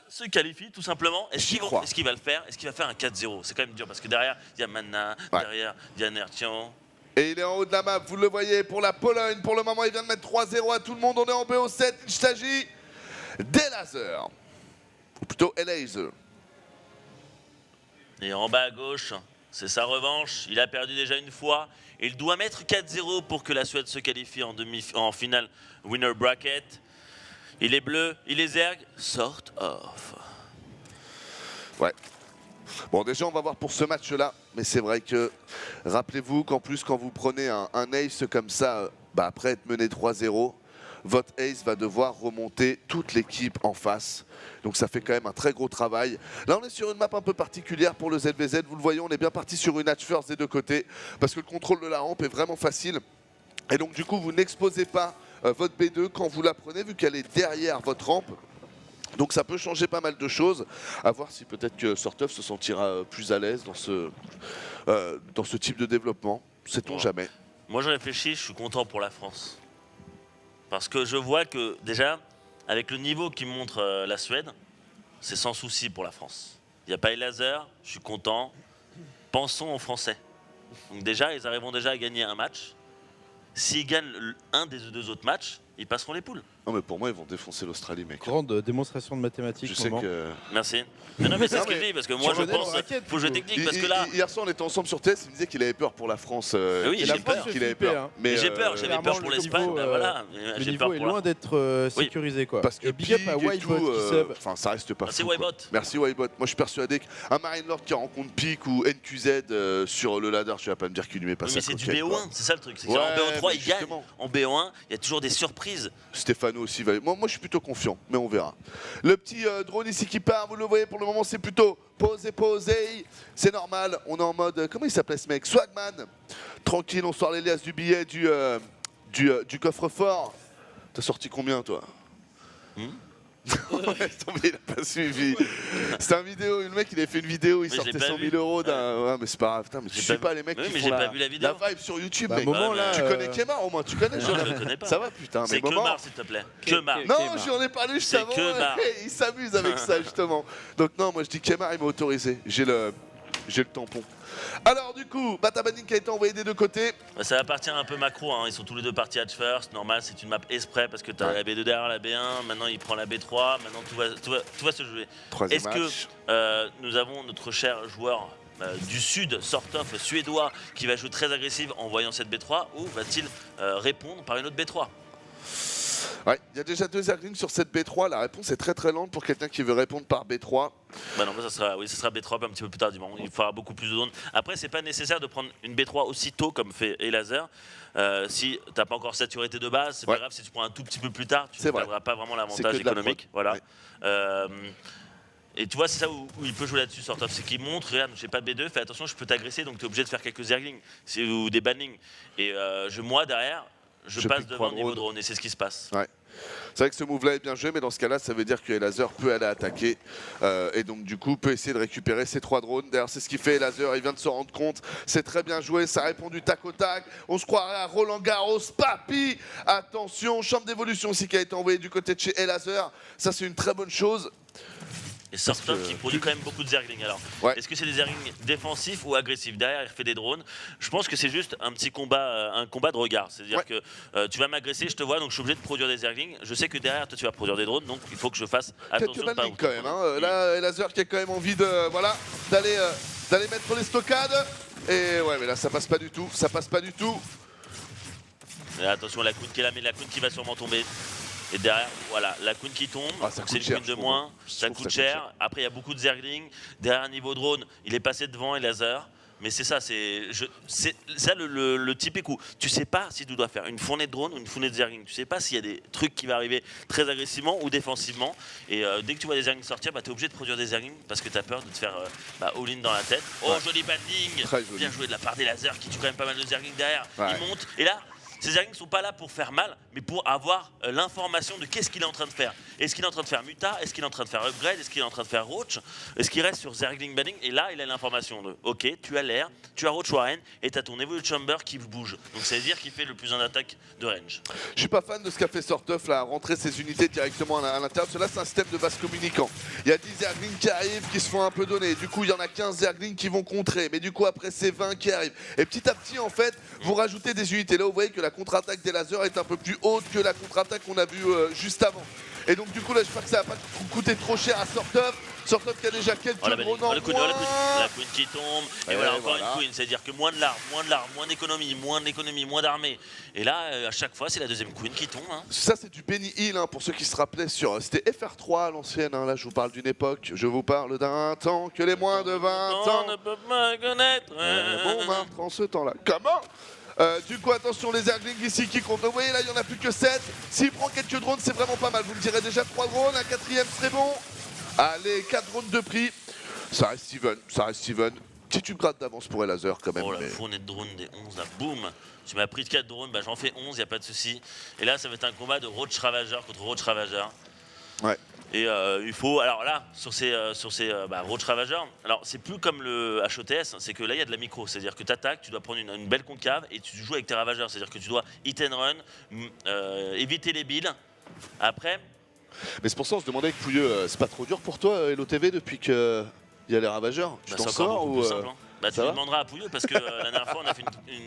se qualifie, tout simplement. Est-ce qu'il va le faire? Est-ce qu'il va faire un 4-0? C'est quand même dur, parce que derrière, il y a Manna, derrière, il y a Nertian. Et il est en haut de la map, vous le voyez, pour la Pologne. Pour le moment, il vient de mettre 3-0 à tout le monde. On est en BO7, il s'agit d'Elazer. Ou plutôt Elazer. Et en bas à gauche, c'est sa revanche. Il a perdu déjà une fois. Il doit mettre 4-0 pour que la Suède se qualifie en finale winner bracket. Il est bleu, il est Zerg, sort off. Ouais. Bon, déjà, on va voir pour ce match-là. Mais c'est vrai que, rappelez-vous qu'en plus, quand vous prenez un ace comme ça, après être mené 3-0, votre ace va devoir remonter toute l'équipe en face. Donc ça fait quand même un très gros travail. Là, on est sur une map un peu particulière pour le ZVZ. Vous le voyez, on est bien parti sur une hatch first des deux côtés. Parce que le contrôle de la rampe est vraiment facile. Et donc, du coup, vous n'exposez pas votre B2 quand vous la prenez, vu qu'elle est derrière votre rampe. Donc ça peut changer pas mal de choses. À voir si peut-être que Sortoff se sentira plus à l'aise dans ce type de développement. Sait-on jamais. Moi je réfléchis, je suis content pour la France. Parce que je vois que déjà, avec le niveau qui montre la Suède, c'est sans souci pour la France. il n'y a pas Laser, je suis content. Pensons aux Français. Donc déjà, ils arriveront déjà à gagner un match. S'ils gagnent un des 2 autres matchs, ils passeront les poules. Non mais pour moi ils vont défoncer l'Australie mec. Grande démonstration de mathématiques. Je sais que... Merci. Mais non mais c'est ce que je dis parce que moi je pense faut jouer technique parce que là... Hier soir on était ensemble sur TS, il me disait qu'il avait peur pour la France. Oui j'ai peur. Qu'il avait peur. Mais j'ai peur, j'avais peur pour l'Espagne, ben voilà. Le niveau est loin d'être sécurisé quoi. Parce que big up à Whitebot qui sub. Enfin ça reste pas Merci fou. Whitebot. Merci Whitebot. Moi je suis persuadé qu'un Marine Lord qui rencontre Peak ou NQZ sur le ladder, tu vas pas me dire qu'il lui met pas ça. Mais c'est du BO1, c'est ça le truc. C'est qu'en BO3 il gagne. En BO1 il y a toujours des surprises. Stéphano aussi va... Moi je suis plutôt confiant, mais on verra. Le petit drone ici qui part, vous le voyez pour le moment, c'est plutôt posé. C'est normal, on est en mode... Comment il s'appelait ce mec? Swagman. Tranquille, on sort les liasses du billet, du coffre-fort. T'as sorti combien toi? Laisse tomber, il a pas suivi. C'est un vidéo, le mec il avait fait une vidéo, il sortait 100 000 euros d'un. Ouais, mais c'est pas grave, putain, mais tu sais pas les mecs qui font la vibe sur YouTube, mec. Tu connais Kemar au moins, tu connais? Non, je le connais pas. Ça va putain, mais c'est Kemar s'il te plaît. Kemar. Non, j'en ai parlé juste avant. Il s'amuse avec ça justement. Donc non, moi je dis Kemar, il m'a autorisé. J'ai le tampon. Alors du coup, Bata Banning qui a été envoyé des 2 côtés. Ça appartient un peu macro, hein. Ils sont tous les 2 partis at first. Normal, c'est une map exprès parce que tu as la B2 derrière la B1. Maintenant, il prend la B3. Maintenant, tout va se jouer. Est-ce que nous avons notre cher joueur du sud, Sortoff, suédois, qui va jouer très agressif en voyant cette B3 ou va-t-il répondre par une autre B3? Ouais, il y a déjà 2 Zerglings sur cette B3. La réponse est très lente pour quelqu'un qui veut répondre par B3. Bah non, ça sera B3 un petit peu plus tardivement. Il faudra beaucoup plus de drones. Après, c'est pas nécessaire de prendre une B3 aussitôt comme fait Elazer. Si tu n'as pas encore saturé tes 2 bases, c'est pas grave si tu prends un tout petit peu plus tard, tu ne perdras pas vraiment l'avantage économique. Voilà. Et tu vois, c'est ça où il peut jouer là-dessus, Sortoff. C'est qu'il montre, regarde, j'ai pas de B2, fais attention, je peux t'agresser, donc tu es obligé de faire quelques Zerglings ou des bannings. Et moi, derrière, je passe devant le niveau drone et c'est ce qui se passe. Ouais. C'est vrai que ce move-là est bien joué, mais dans ce cas-là, ça veut dire que Elazer peut aller attaquer et donc du coup peut essayer de récupérer ces 3 drones. D'ailleurs, c'est ce qu'il fait Elazer, il vient de se rendre compte. C'est très bien joué, ça répond du tac au tac. On se croirait à Roland Garros, Papi. Attention, chambre d'évolution aussi qui a été envoyée du côté de chez Elazer. Ça, c'est une très bonne chose. Et Sortoff qui produit quand même beaucoup de Zerglings. Alors, est-ce que c'est des Zerglings défensifs ou agressifs? Derrière, il fait des drones. Je pense que c'est juste un petit combat, un combat de regard. C'est-à-dire que tu vas m'agresser, je te vois, donc je suis obligé de produire des Zerglings. Je sais que derrière, toi, tu vas produire des drones, donc il faut que je fasse attention. Quelques bannings quand même. Hein. Là, Elazer qui a quand même envie de, d'aller mettre les stockades. Et ouais, mais là, ça passe pas du tout. Ça passe pas du tout. Et attention, la Queen qui est là, mais la Queen qui va sûrement tomber. Et derrière, voilà, la Queen qui tombe, c'est une Queen de moins, ça coûte cher. Après, il y a beaucoup de Zerglings. Derrière, niveau drone, il est passé devant Elazer. Mais c'est ça, c'est ça le typique où tu sais pas si tu dois faire une fournée de drone ou une fournée de Zerglings. Tu sais pas s'il y a des trucs qui vont arriver très agressivement ou défensivement. Et dès que tu vois des Zerglings sortir, tu es obligé de produire des Zerglings parce que tu as peur de te faire all-in dans la tête. Oh, joli banding! Bien joué de la part des lasers qui tue quand même pas mal de Zerglings derrière. Il monte, et là, ces Zerglings ne sont pas là pour faire mal, mais pour avoir l'information de qu'est-ce qu'il est en train de faire. Est-ce qu'il est en train de faire Muta? Est-ce qu'il est en train de faire Upgrade? Est-ce qu'il est en train de faire Roach? Est-ce qu'il reste sur Zergling Banning? Et là, il a l'information de OK, tu as l'air, tu as Roach Warren et tu as ton Evolute Chamber qui bouge. Donc ça veut dire qu'il fait le plus en attaque de range. Je suis pas fan de ce qu'a fait Sortoff là, rentrer ses unités directement à l'intérieur, parce que là c'est un système de base communicant. Il y a 10 Zerglings qui arrivent, qui se font un peu donner. Du coup, il y en a 15 Zerglings qui vont contrer. Mais du coup, après, c'est 20 qui arrivent. Et petit à petit, en fait, vous rajoutez des unités. Là, vous voyez que la contre-attaque des lasers est un peu plus haute que la contre-attaque qu'on a vue juste avant. Et donc du coup là j'espère que ça va pas coûter trop cher à Sortoff. Sortoff qui a déjà quelques drones en moins. La Queen qui tombe. Et voilà encore une Queen, c'est-à-dire que moins de larmes, moins d'économie, moins d'armée. Et là à chaque fois c'est la deuxième Queen qui tombe. Hein. Ça c'est du Penny Hill hein, pour ceux qui se rappelaient sur... C'était FR3 à l'ancienne, hein. Là je vous parle d'une époque, je vous parle d'un temps que les moins de 20 ans ne peuvent pas connaître. Bon martre en ce temps-là. Comment du coup, attention, les Zerglings ici qui comptent. Vous voyez, là, il n'y en a plus que 7. S'il prend quelques drones, c'est vraiment pas mal. Vous me direz déjà 3 drones, un 4e serait bon. Allez, 4 drones de prix. Ça reste Steven. Petit upgrade d'avance pour Elazer quand même. Oh, la fournée de drones des 11, là, boum. Tu m'as pris de 4 drones, bah, j'en fais 11, il n'y a pas de souci. Et là, ça va être un combat de Roach Ravager contre Roach Ravager. Ouais. Et il faut, alors là, sur ces Roach Ravager, alors c'est plus comme le HOTS, c'est que là il y a de la micro, c'est-à-dire que tu attaques, tu dois prendre une belle concave et tu joues avec tes Ravageurs, c'est-à-dire que tu dois hit and run, éviter les builds. Après. Mais c'est pour ça on se demandait avec Pouilleux, c'est pas trop dur pour toi LOTV depuis que Il y a les ravageurs. Tu Bah, t'en c'est encore sors beaucoup ou plus simple. Hein. Bah, tu ça va demanderas à Pouilleux parce que la dernière fois on a fait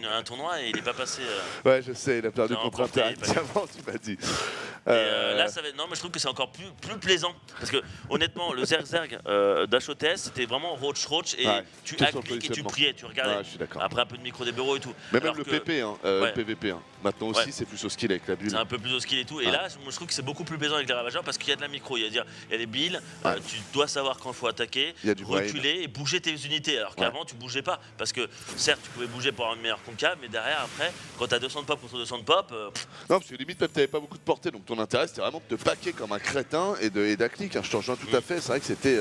un tournoi et il n'est pas passé. Ouais, je sais, il a perdu Non, contre remporté, Interactive avant, tu m'as dit. Là, ça va être... Non, mais je trouve que c'est encore plus plaisant. Parce que, honnêtement, le Zerg d'HOTS, c'était vraiment roach et Ouais, tu tout sur le cliques et tu positionnement. priais, tu regardais. Ouais, je suis d'accord. Après, un peu de micro des bureaux et tout. Mais Alors même le que- PP, hein, Ouais. PVP. Hein. Maintenant aussi, Ouais. c'est plus au skill avec la bulle. C'est un peu plus au skill et tout. Et Ouais. là, moi, je trouve que c'est beaucoup plus plaisant avec les ravageurs parce qu'il y a de la micro. Il y a des billes, tu dois savoir quand il faut attaquer, Il y a du reculer et bouger tes unités. Alors qu'avant, tu bougeais pas. Parce que certes, tu pouvais bouger pour avoir une meilleure concave, mais derrière, après, quand tu as 200 de pop contre 200 de pop. Non, parce que limite, même t'avais pas beaucoup de portée, donc ton intérêt c'était vraiment de te paquer comme un crétin et d'aclic. Hein. Je te rejoins tout à fait. C'est vrai que c'était.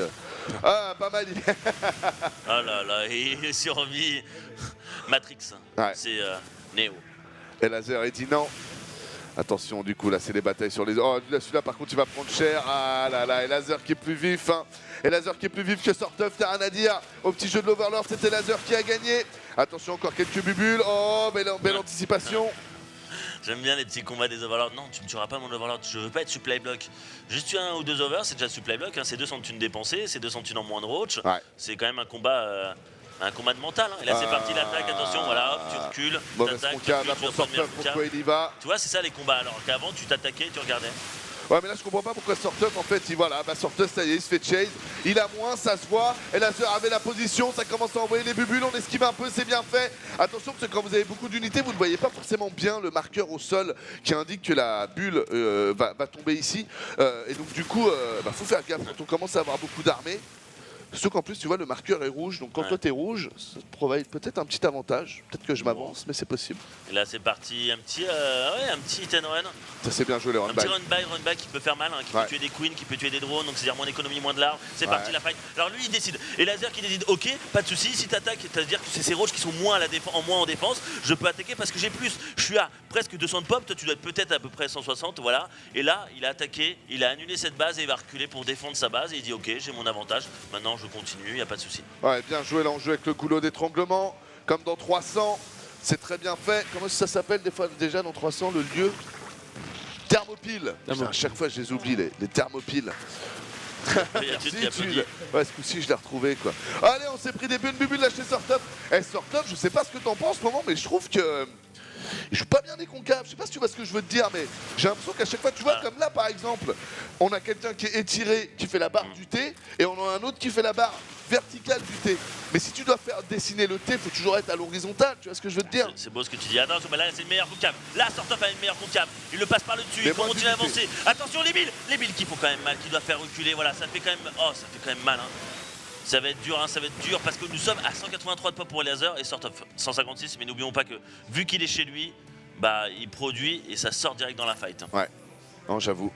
Ah, pas mal. Ah là là, et il est survie. Matrix, Ouais. c'est Neo. Et Laser, il dit non. Attention, du coup, là, c'est les batailles sur les. Oh, là, celui-là, par contre, il va prendre cher. Ah là là, et Laser qui est plus vif. Hein. Et Laser qui est plus vif que Sorteuf, t'as rien à dire. Au petit jeu de l'Overlord, c'était Laser qui a gagné. Attention, encore quelques bubules. Oh, belle anticipation. J'aime bien les petits combats des overlords. Non, tu me tueras pas mon overlord, je veux pas être supply block. Juste tuer un ou deux over, c'est déjà supply block. Hein. C'est 200 thunes dépensées, c'est 200 thunes en moins de roach. C'est quand même un combat de mental. Hein. Et là, c'est parti, l'attaque. Attention, voilà, hop, tu recules. Mauvaise t'attaques, concave, tu là, recules, pour tu reprends une Sorteuf, meilleure pourquoi il y va? Tu vois, c'est ça les combats. Alors qu'avant, tu t'attaquais et tu regardais. Ouais, mais là, je comprends pas pourquoi Sorteuf, en fait, Sorteuf, ça y est, il se fait chase. Il a moins, ça se voit. Et Laser avait la position, ça commence à envoyer les bubules. On esquive un peu, c'est bien fait. Attention, parce que quand vous avez beaucoup d'unités, vous ne voyez pas forcément bien le marqueur au sol qui indique que la bulle va tomber ici. Et donc, du coup, faut faire gaffe quand on commence à avoir beaucoup d'armées. Surtout qu'en plus, tu vois, le marqueur est rouge. Donc, quand toi, t'es rouge, ça te provide peut-être un petit avantage. Peut-être que je m'avance, mais c'est possible. Et là, c'est parti, un petit hit and run. Ça, c'est bien joué, le Un petit run-by. run by qui peut faire mal, hein, qui Ouais. peut tuer des queens, qui peut tuer des drones, donc c'est-à-dire moins d'économie, moins de larmes. C'est Ouais. parti la fight. Alors lui il décide. Et Laser qui décide, ok, pas de soucis, si t'attaques, c'est-à-dire que c'est ces roches qui sont moins en défense, je peux attaquer parce que j'ai plus. Je suis à presque 200 de pop, toi tu dois être peut-être à peu près 160, voilà. Et là, il a attaqué, il a annulé cette base et il va reculer pour défendre sa base. Et il dit, ok, j'ai mon avantage, maintenant je continue, il n'y a pas de souci. Ouais, bien joué l'enjeu avec le goulot d'étranglement, comme dans 300. C'est très bien fait. Comment ça s'appelle des fois déjà dans 300, le lieu? Thermopile. Putain, à chaque fois, je les oublie, les thermopiles. Merci, Tude. Ouais, ce coup-ci, je l'ai retrouvé, quoi. Allez, on s'est pris des bonnes bubules là chez Sorteuf. Sorteuf, je sais pas ce que t'en penses en ce moment, mais je trouve que... Il joue pas bien les concaves, je sais pas si tu vois ce que je veux te dire, mais j'ai l'impression qu'à chaque fois, tu vois, comme là par exemple, on a quelqu'un qui est étiré, qui fait la barre du T, et on en a un autre qui fait la barre verticale du T. Mais si tu dois faire dessiner le T, faut toujours être à l'horizontale, tu vois ce que je veux te dire? C'est beau ce que tu dis. Attention, mais là c'est une meilleure concave. Là, Sorteuf a une meilleure concave. Il le passe par le dessus, Mais il moi, continue à d'unité. avancer. Attention, les billes qui font quand même mal, qui doivent faire reculer. Voilà, ça fait quand même. Oh, ça fait quand même mal. Hein. Ça va être dur, hein, ça va être dur parce que nous sommes à 183 de pop pour Laser et Sorteuf 156. Mais n'oublions pas que vu qu'il est chez lui, bah il produit et ça sort direct dans la fight. Ouais, non, j'avoue.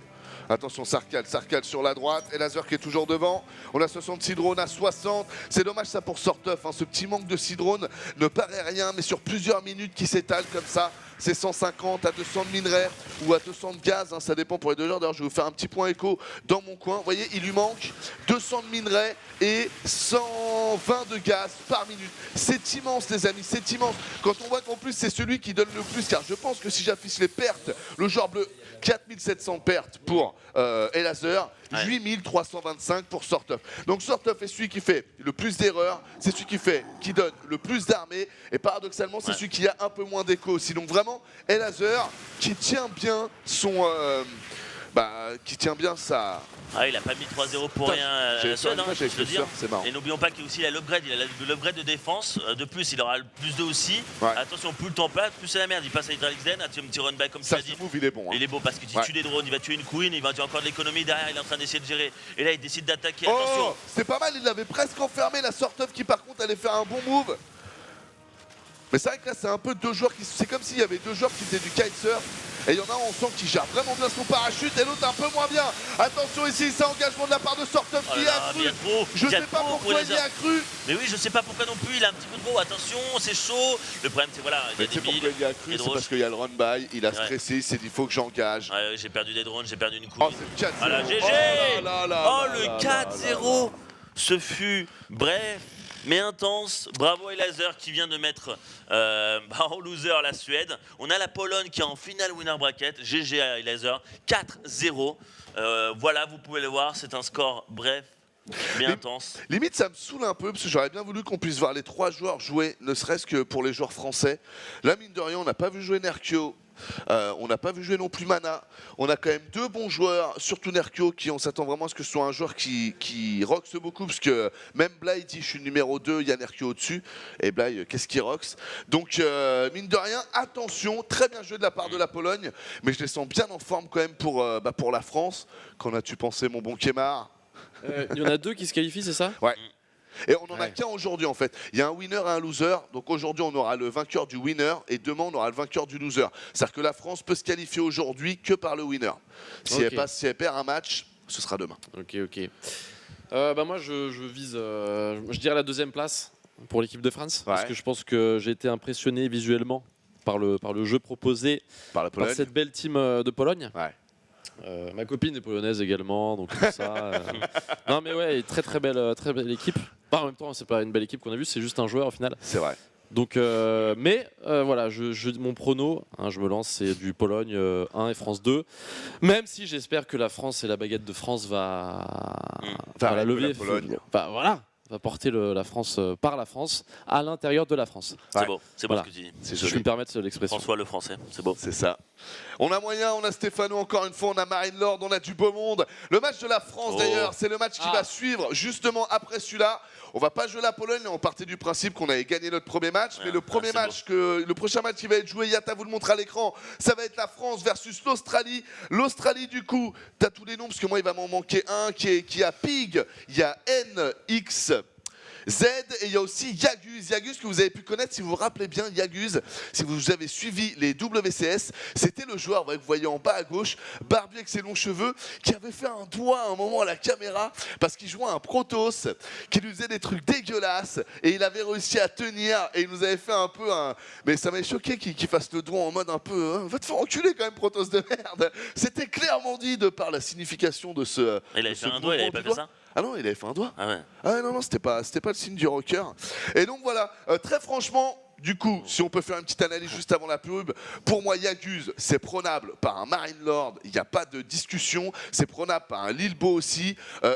Attention, Sarkal sur la droite et Laser qui est toujours devant. On a 66 drones à 60. C'est dommage ça pour Sorteuf. Hein. Ce petit manque de 6 drones ne paraît rien, mais sur plusieurs minutes qui s'étalent comme ça, c'est 150 à 200 de minerais ou à 200 de gaz. Hein. Ça dépend pour les deux joueurs. D'ailleurs, je vais vous faire un petit point écho dans mon coin. Vous voyez, il lui manque 200 de minerais et 120 de gaz par minute. C'est immense, les amis, c'est immense. Quand on voit qu'en plus, c'est celui qui donne le plus, car je pense que si j'affiche les pertes, le joueur bleu, 4700 pertes pour Laser, 8325 pour Sorteuf. Donc Sorteuf est celui qui fait le plus d'erreurs, c'est celui qui donne le plus d'armées, et paradoxalement, c'est celui qui a un peu moins d'écho aussi. Donc vraiment, Laser qui tient bien son... qui tient bien sa... Ah, il a pas mis 3-0 pour rien à la Suède, hein, je peux te dire. c'est marrant. Et n'oublions pas qu'il a aussi l'upgrade, il a l'upgrade de défense. De plus, il aura le plus 2 aussi. Ouais. Attention, plus le temps passe, plus c'est la merde. Il passe à Hydralix Den, un petit run back comme tu Ça, l'as dit. ce move, il est bon. Hein. Il est beau parce que tu tues des drones, il va tuer une queen, il va tuer encore de l'économie derrière, il est en train d'essayer de gérer. Et là, il décide d'attaquer. Attention. Oh, c'est pas mal, il l'avait presque enfermé, la Sorteuf qui par contre allait faire un bon move. Mais c'est vrai que là, c'est un peu deux joueurs qui... C'est comme s'il y avait deux joueurs qui faisaient du kitesurf. Et il y en a un, on sent qui gère vraiment bien son parachute et l'autre un peu moins bien. Attention ici, c'est engagement de la part de Sorteuf qui y a cru. Je sais pas pourquoi il y a cru. Mais oui, je sais pas pourquoi non plus, il a un petit peu trop. Attention, c'est chaud. Le problème, c'est voilà, il y a des pourquoi il y a cru, c'est parce qu'il y a le run-by, il a stressé, il s'est dit, il faut que j'engage. Ouais, j'ai perdu des drones, j'ai perdu une queen. Oh, c'est le 4-0. Voilà, GG. Oh, le 4-0. Ce fut bref mais intense. Bravo à Laser qui vient de mettre en loser la Suède. On a la Pologne qui est en finale winner bracket. GG à Laser, 4-0. Voilà, vous pouvez le voir, c'est un score bref Bien intense. Limite, ça me saoule un peu parce que j'aurais bien voulu qu'on puisse voir les 3 joueurs jouer, ne serait-ce que pour les joueurs français. Là, mine de rien, on n'a pas vu jouer Nerkio. On n'a pas vu jouer non plus Mana. On a quand même 2 bons joueurs, surtout Nerkio, qui on s'attend vraiment à ce que ce soit un joueur qui roxe beaucoup, parce que même Bly dit je suis numéro 2, il y a Nerkio au-dessus. Et Bly, qu'est-ce qu'il roxe? Donc mine de rien, attention, très bien joué de la part de la Pologne, mais je les sens bien en forme quand même pour la France. Qu'en as-tu pensé, mon bon Kemar? Il y en a 2 qui se qualifient, c'est ça? Ouais. Et on n'en a qu'un aujourd'hui en fait. Il y a un winner et un loser. Donc aujourd'hui on aura le vainqueur du winner et demain on aura le vainqueur du loser. C'est-à-dire que la France peut se qualifier aujourd'hui que par le winner. Si, elle perd un match, ce sera demain. Ok. Moi je vise, je dirais la 2e place pour l'équipe de France. Parce que je pense que j'ai été impressionné visuellement par le jeu proposé par cette belle team de Pologne. Ma copine est polonaise également, donc tout ça. Non mais ouais, très belle équipe. En même temps, c'est pas une belle équipe qu'on a vue, c'est juste un joueur au final. C'est vrai. Donc, voilà, mon prono, je me lance, c'est du Pologne 1 et France 2. Même si j'espère que la France et la baguette de France va la lever. La Pologne. Va porter la France par la France à l'intérieur de la France. C'est beau, c'est beau ce que tu dis. Si je peux me permettre l'expression. François le français, c'est beau. C'est ça. On a moyen, on a Stéphano encore une fois, on a Marine Lord, on a du beau monde. Le match de la France d'ailleurs, c'est le match qui va suivre justement après celui-là. On va pas jouer la Pologne, on partait du principe qu'on avait gagné notre premier match, mais le prochain match qui va être joué, Yata vous le montre à l'écran, ça va être la France versus l'Australie. L'Australie du coup, t'as tous les noms parce que moi il va m'en manquer un qui a Pig, il y a NX. Z et il y a aussi Yaguz que vous avez pu connaître si vous vous rappelez bien. Yaguz, si vous avez suivi les WCS, c'était le joueur que vous voyez en bas à gauche, barbu avec ses longs cheveux, qui avait fait un doigt à un moment à la caméra parce qu'il jouait un Protoss qui lui faisait des trucs dégueulasses et il avait réussi à tenir et il nous avait fait un peu un... Mais ça m'avait choqué qu'il fasse le doigt en mode un peu va te faire enculer quand même, Protoss de merde. C'était clairement dit de par la signification de ce... Il avait fait un doigt, il avait pas fait ça? Ah non, il avait fait un doigt. Ah ouais. Ah non, c'était pas le signe du rocker. Et donc voilà, très franchement, du coup, si on peut faire une petite analyse juste avant la pub, pour moi, Yaguz, c'est prenable par un Marine Lord, il n'y a pas de discussion. C'est prenable par un Lilbo aussi.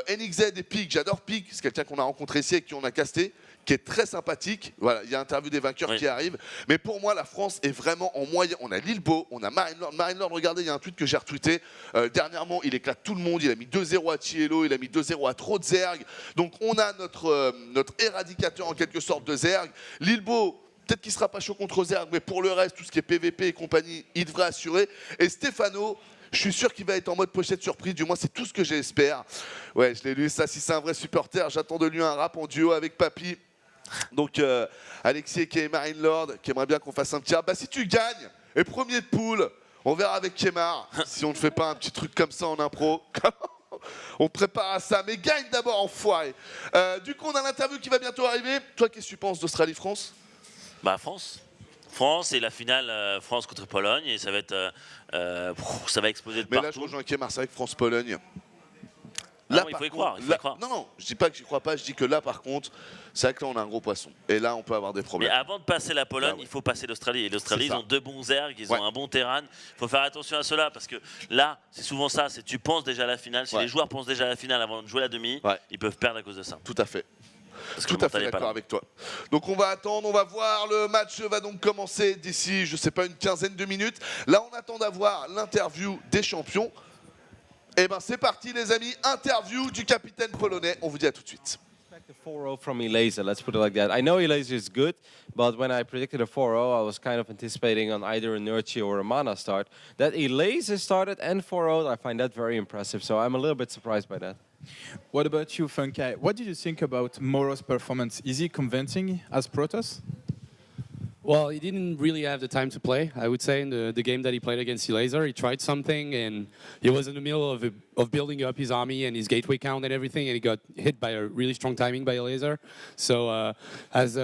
NXZ et Pig, j'adore Pig, c'est quelqu'un qu'on a rencontré ici et qui on a casté, qui est très sympathique. Voilà, il y a interview des vainqueurs qui arrive. Mais pour moi, la France est vraiment en moyen. On a Lilbo, on a Marine Lord. Marine Lord, regardez, il y a un tweet que j'ai retweeté. Dernièrement, il éclate tout le monde. Il a mis 2-0 à Cielo, il a mis 2-0 à Trozerg. Donc on a notre éradicateur en quelque sorte de Zerg. Lilbo, peut-être qu'il ne sera pas chaud contre Zerg, mais pour le reste, tout ce qui est PVP et compagnie, il devrait assurer. Et Stéphano, je suis sûr qu'il va être en mode pochette surprise, du moins c'est tout ce que j'espère. Ouais, je l'ai lu, ça, si c'est un vrai supporter, j'attends de lui un rap en duo avec Papy. Donc Alexis qui est Marine Lord, qui aimerait bien qu'on fasse un petit rap. Bah si tu gagnes, et premier de poule, on verra avec Kemar, si on ne fait pas un petit truc comme ça en impro. On prépare à ça, mais gagne d'abord, enfoiré. Du coup, on a l'interview qui va bientôt arriver. Toi, qu'est-ce que tu penses d'Australie-France? Bah France et la finale France contre Pologne et ça va être ça va exploser de mais partout. Là je rejoins Kemar, c'est avec France-Pologne. Là, il faut y croire. Non, je dis pas que j'y crois pas, je dis que là par contre, c'est vrai que là on a un gros poisson. Et là on peut avoir des problèmes. Mais avant de passer la Pologne, il faut passer l'Australie. Et l'Australie, ils ont 2 bons ergs, ils ont un bon terrain. Il faut faire attention à cela parce que là, c'est souvent ça, c'est tu penses déjà à la finale. Si les joueurs pensent déjà à la finale avant de jouer la demi, ils peuvent perdre à cause de ça. Tout à fait. Tout à fait d'accord avec toi. Donc on va attendre, on va voir. Le match va donc commencer d'ici, je sais pas, une quinzaine de minutes. Là on attend d'avoir l'interview des champions. Et ben c'est parti les amis, interview du capitaine polonais. On vous dit à tout de suite. The 4-0 from Elazer, let's put it like that. I know Elazer is good, but when I predicted a 4-0, I was kind of anticipating on either a Nurchi or a Mana start. That Elazer started and 4-0, I find that very impressive, so I'm a little bit surprised by that. What about you, Funkai? What did you think about Moro's performance? Is he convincing as Protoss? Well, he didn't really have the time to play, I would say, in the game that he played against Elazer. He tried something, and he was in the middle of building up his army and his gateway count and everything, and he got hit by a really strong timing by Elazer. So, as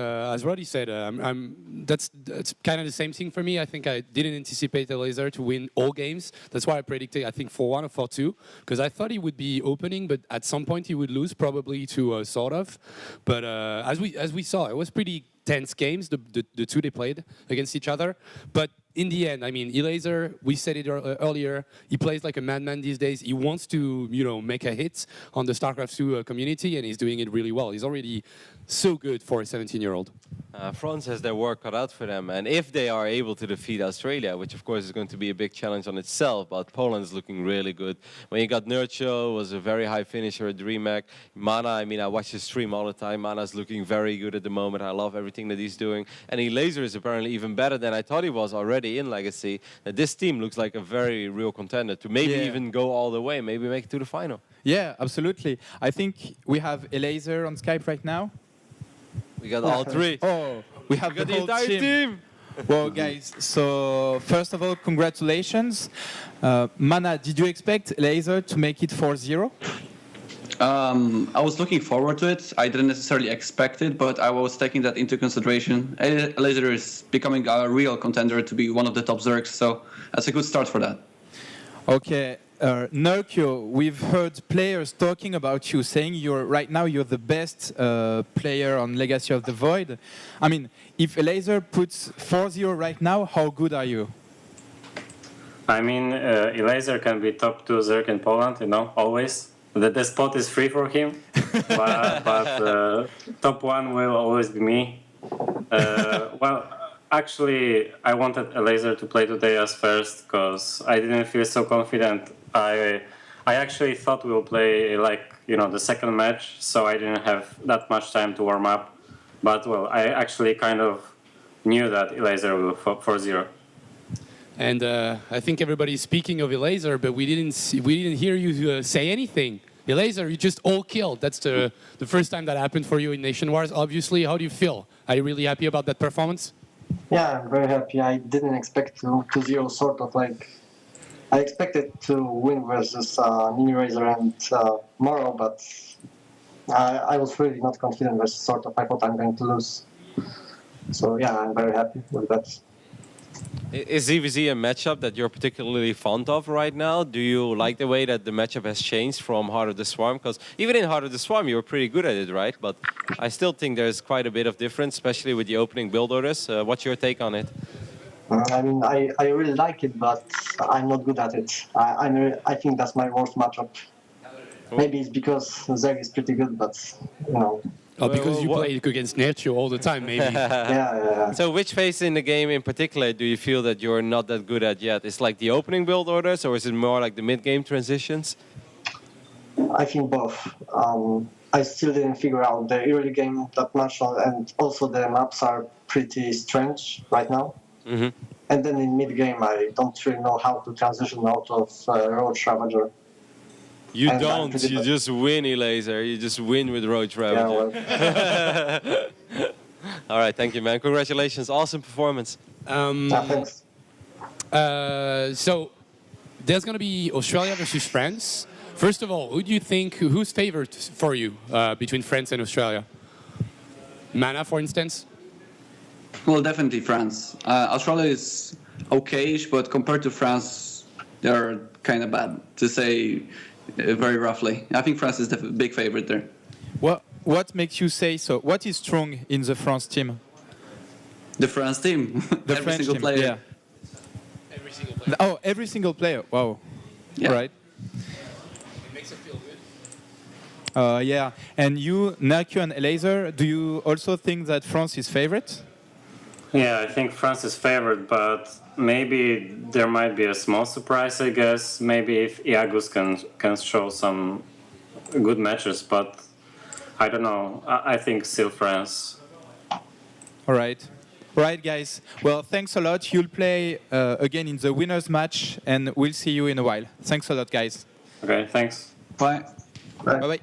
Roddy said, that's kind of the same thing for me. I think I didn't anticipate Elazer to win all games. That's why I predicted, I think, 4-1 or 4-2, because I thought he would be opening, but at some point he would lose, probably to sort of. But as we saw, it was pretty tense games, the two they played against each other. But in the end, I mean, Elazer, we said it earlier, he plays like a madman these days. He wants to, make a hit on the StarCraft 2 community, and he's doing it really well. He's already so good for a 17-year-old. France has their work cut out for them, and if they are able to defeat Australia, which of course is going to be a big challenge on itself, but Poland is looking really good. When you got Nurcho, was a very high finisher at DreamHack. Mana, I mean, I watch his stream all the time. Mana's looking very good at the moment. I love everything that he's doing. And Elazer is apparently even better than I thought he was already in Legacy. This team looks like a very real contender to maybe even go all the way, maybe make it to the final. Yeah, absolutely. I think we have Elazer on Skype right now. We got all three. Oh, we have got the the whole entire team. Well, guys, so first of all, congratulations. Mana, did you expect Elazer to make it 4-0? I was looking forward to it. I didn't necessarily expect it, but I was taking that into consideration. Elazer is becoming a real contender to be one of the top Zergs, so that's a good start for that. Okay, Nurkio, we've heard players talking about you, saying right now you're the best player on Legacy of the Void. I mean, if Elazer puts 4-0 right now, how good are you? I mean, Elazer can be top 2 Zerg in Poland, always. The spot is free for him, but top 1 will always be me. Well, actually, I wanted Elazer to play today as first because I didn't feel so confident. I actually thought we will play the second match, so I didn't have that much time to warm up. But well, I actually kind of knew that Elazer will 4-0. And I think everybody's speaking of Elazer, but we didn't hear you say anything. Elazer, you just all killed. That's the first time that happened for you in Nation Wars. Obviously, how do you feel? Are you really happy about that performance? Yeah, I'm very happy. I didn't expect to 0 sort of like. I expected to win versus Ninirazer and Moro, but I was really not confident versus sort of. I thought I'm going to lose. So yeah, I'm very happy with that. Is ZVZ a matchup that you're particularly fond of right now? Do you like the way that the matchup has changed from Heart of the Swarm? Because even in Heart of the Swarm, you were pretty good at it, right? But I still think there's quite a bit of difference, especially with the opening build orders. What's your take on it? I mean, I really like it, but I'm not good at it. I think that's my worst matchup. Maybe it's because Zerg is pretty good, but Oh, because you play against Nurcho all the time, maybe. yeah. So which phase in the game in particular do you feel that you're not that good at yet? Is like the opening build orders, or is it more like the mid-game transitions? I think both. I still didn't figure out the early game that much, and also the maps are pretty strange right now. Mm-hmm. And then in mid-game, I don't really know how to transition out of Roach Ravager. You don't. You just win, Elazer. You just win with Roach Ravager. Yeah, well. All right, thank you, man. Congratulations. Awesome performance. Thanks. So there's going to be Australia versus France. First of all, who do you think, who's favored for you between France and Australia? Mana, for instance? Well, definitely France. Australia is okay-ish, but compared to France, they're kind of bad, to say very roughly. I think France is the big favorite there. What makes you say so? What is strong in the France team? The France team. The Every French single team, player. yeah. Every single player. Oh, every single player. Wow. Yeah. Right. It makes it feel good. Yeah. And you, Nurkio and Elazer, do you also think that France is favorite? Yeah, I think France is favored, but maybe there might be a small surprise, I guess. Maybe if Iagus can show some good matches, but I don't know. I think still France. All right. Right, guys. Well, thanks a lot. You'll play again in the winners match, and we'll see you in a while. Thanks a lot, guys. Okay, thanks. Bye. Bye-bye.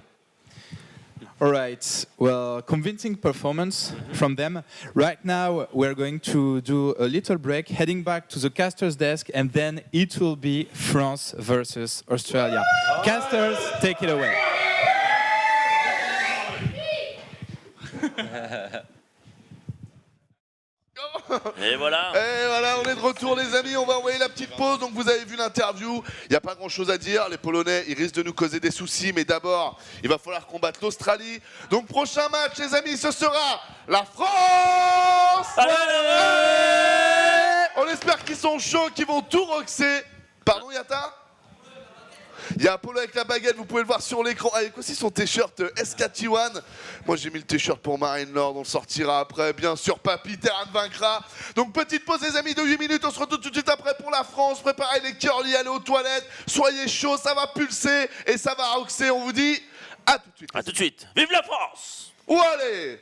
All right. Well, convincing performance from them. Right now, we're going to do a little break, heading back to the caster's desk, and then it will be France versus Australia. Casters, take it away. Et voilà. Et voilà, on est de retour les amis, on va envoyer la petite pause. Donc vous avez vu l'interview, il n'y a pas grand chose à dire. Les Polonais, ils risquent de nous causer des soucis, mais d'abord, il va falloir combattre l'Australie. Donc prochain match les amis, ce sera la France. Allez. On espère qu'ils sont chauds, qu'ils vont tout roxer. Pardon, Yata? Il y a Apollo avec la baguette, vous pouvez le voir sur l'écran, avec aussi son t-shirt SKT1. Moi j'ai mis le t-shirt pour Marine Lord, on le sortira après. Bien sûr, Papy, Terran vaincra. Donc petite pause les amis de 8 minutes, on se retrouve tout de suite après pour la France. Préparez les curly, allez aux toilettes, soyez chauds, ça va pulser et ça va roxer. On vous dit à tout de suite. À tout de suite. Vive la France! Ou allez!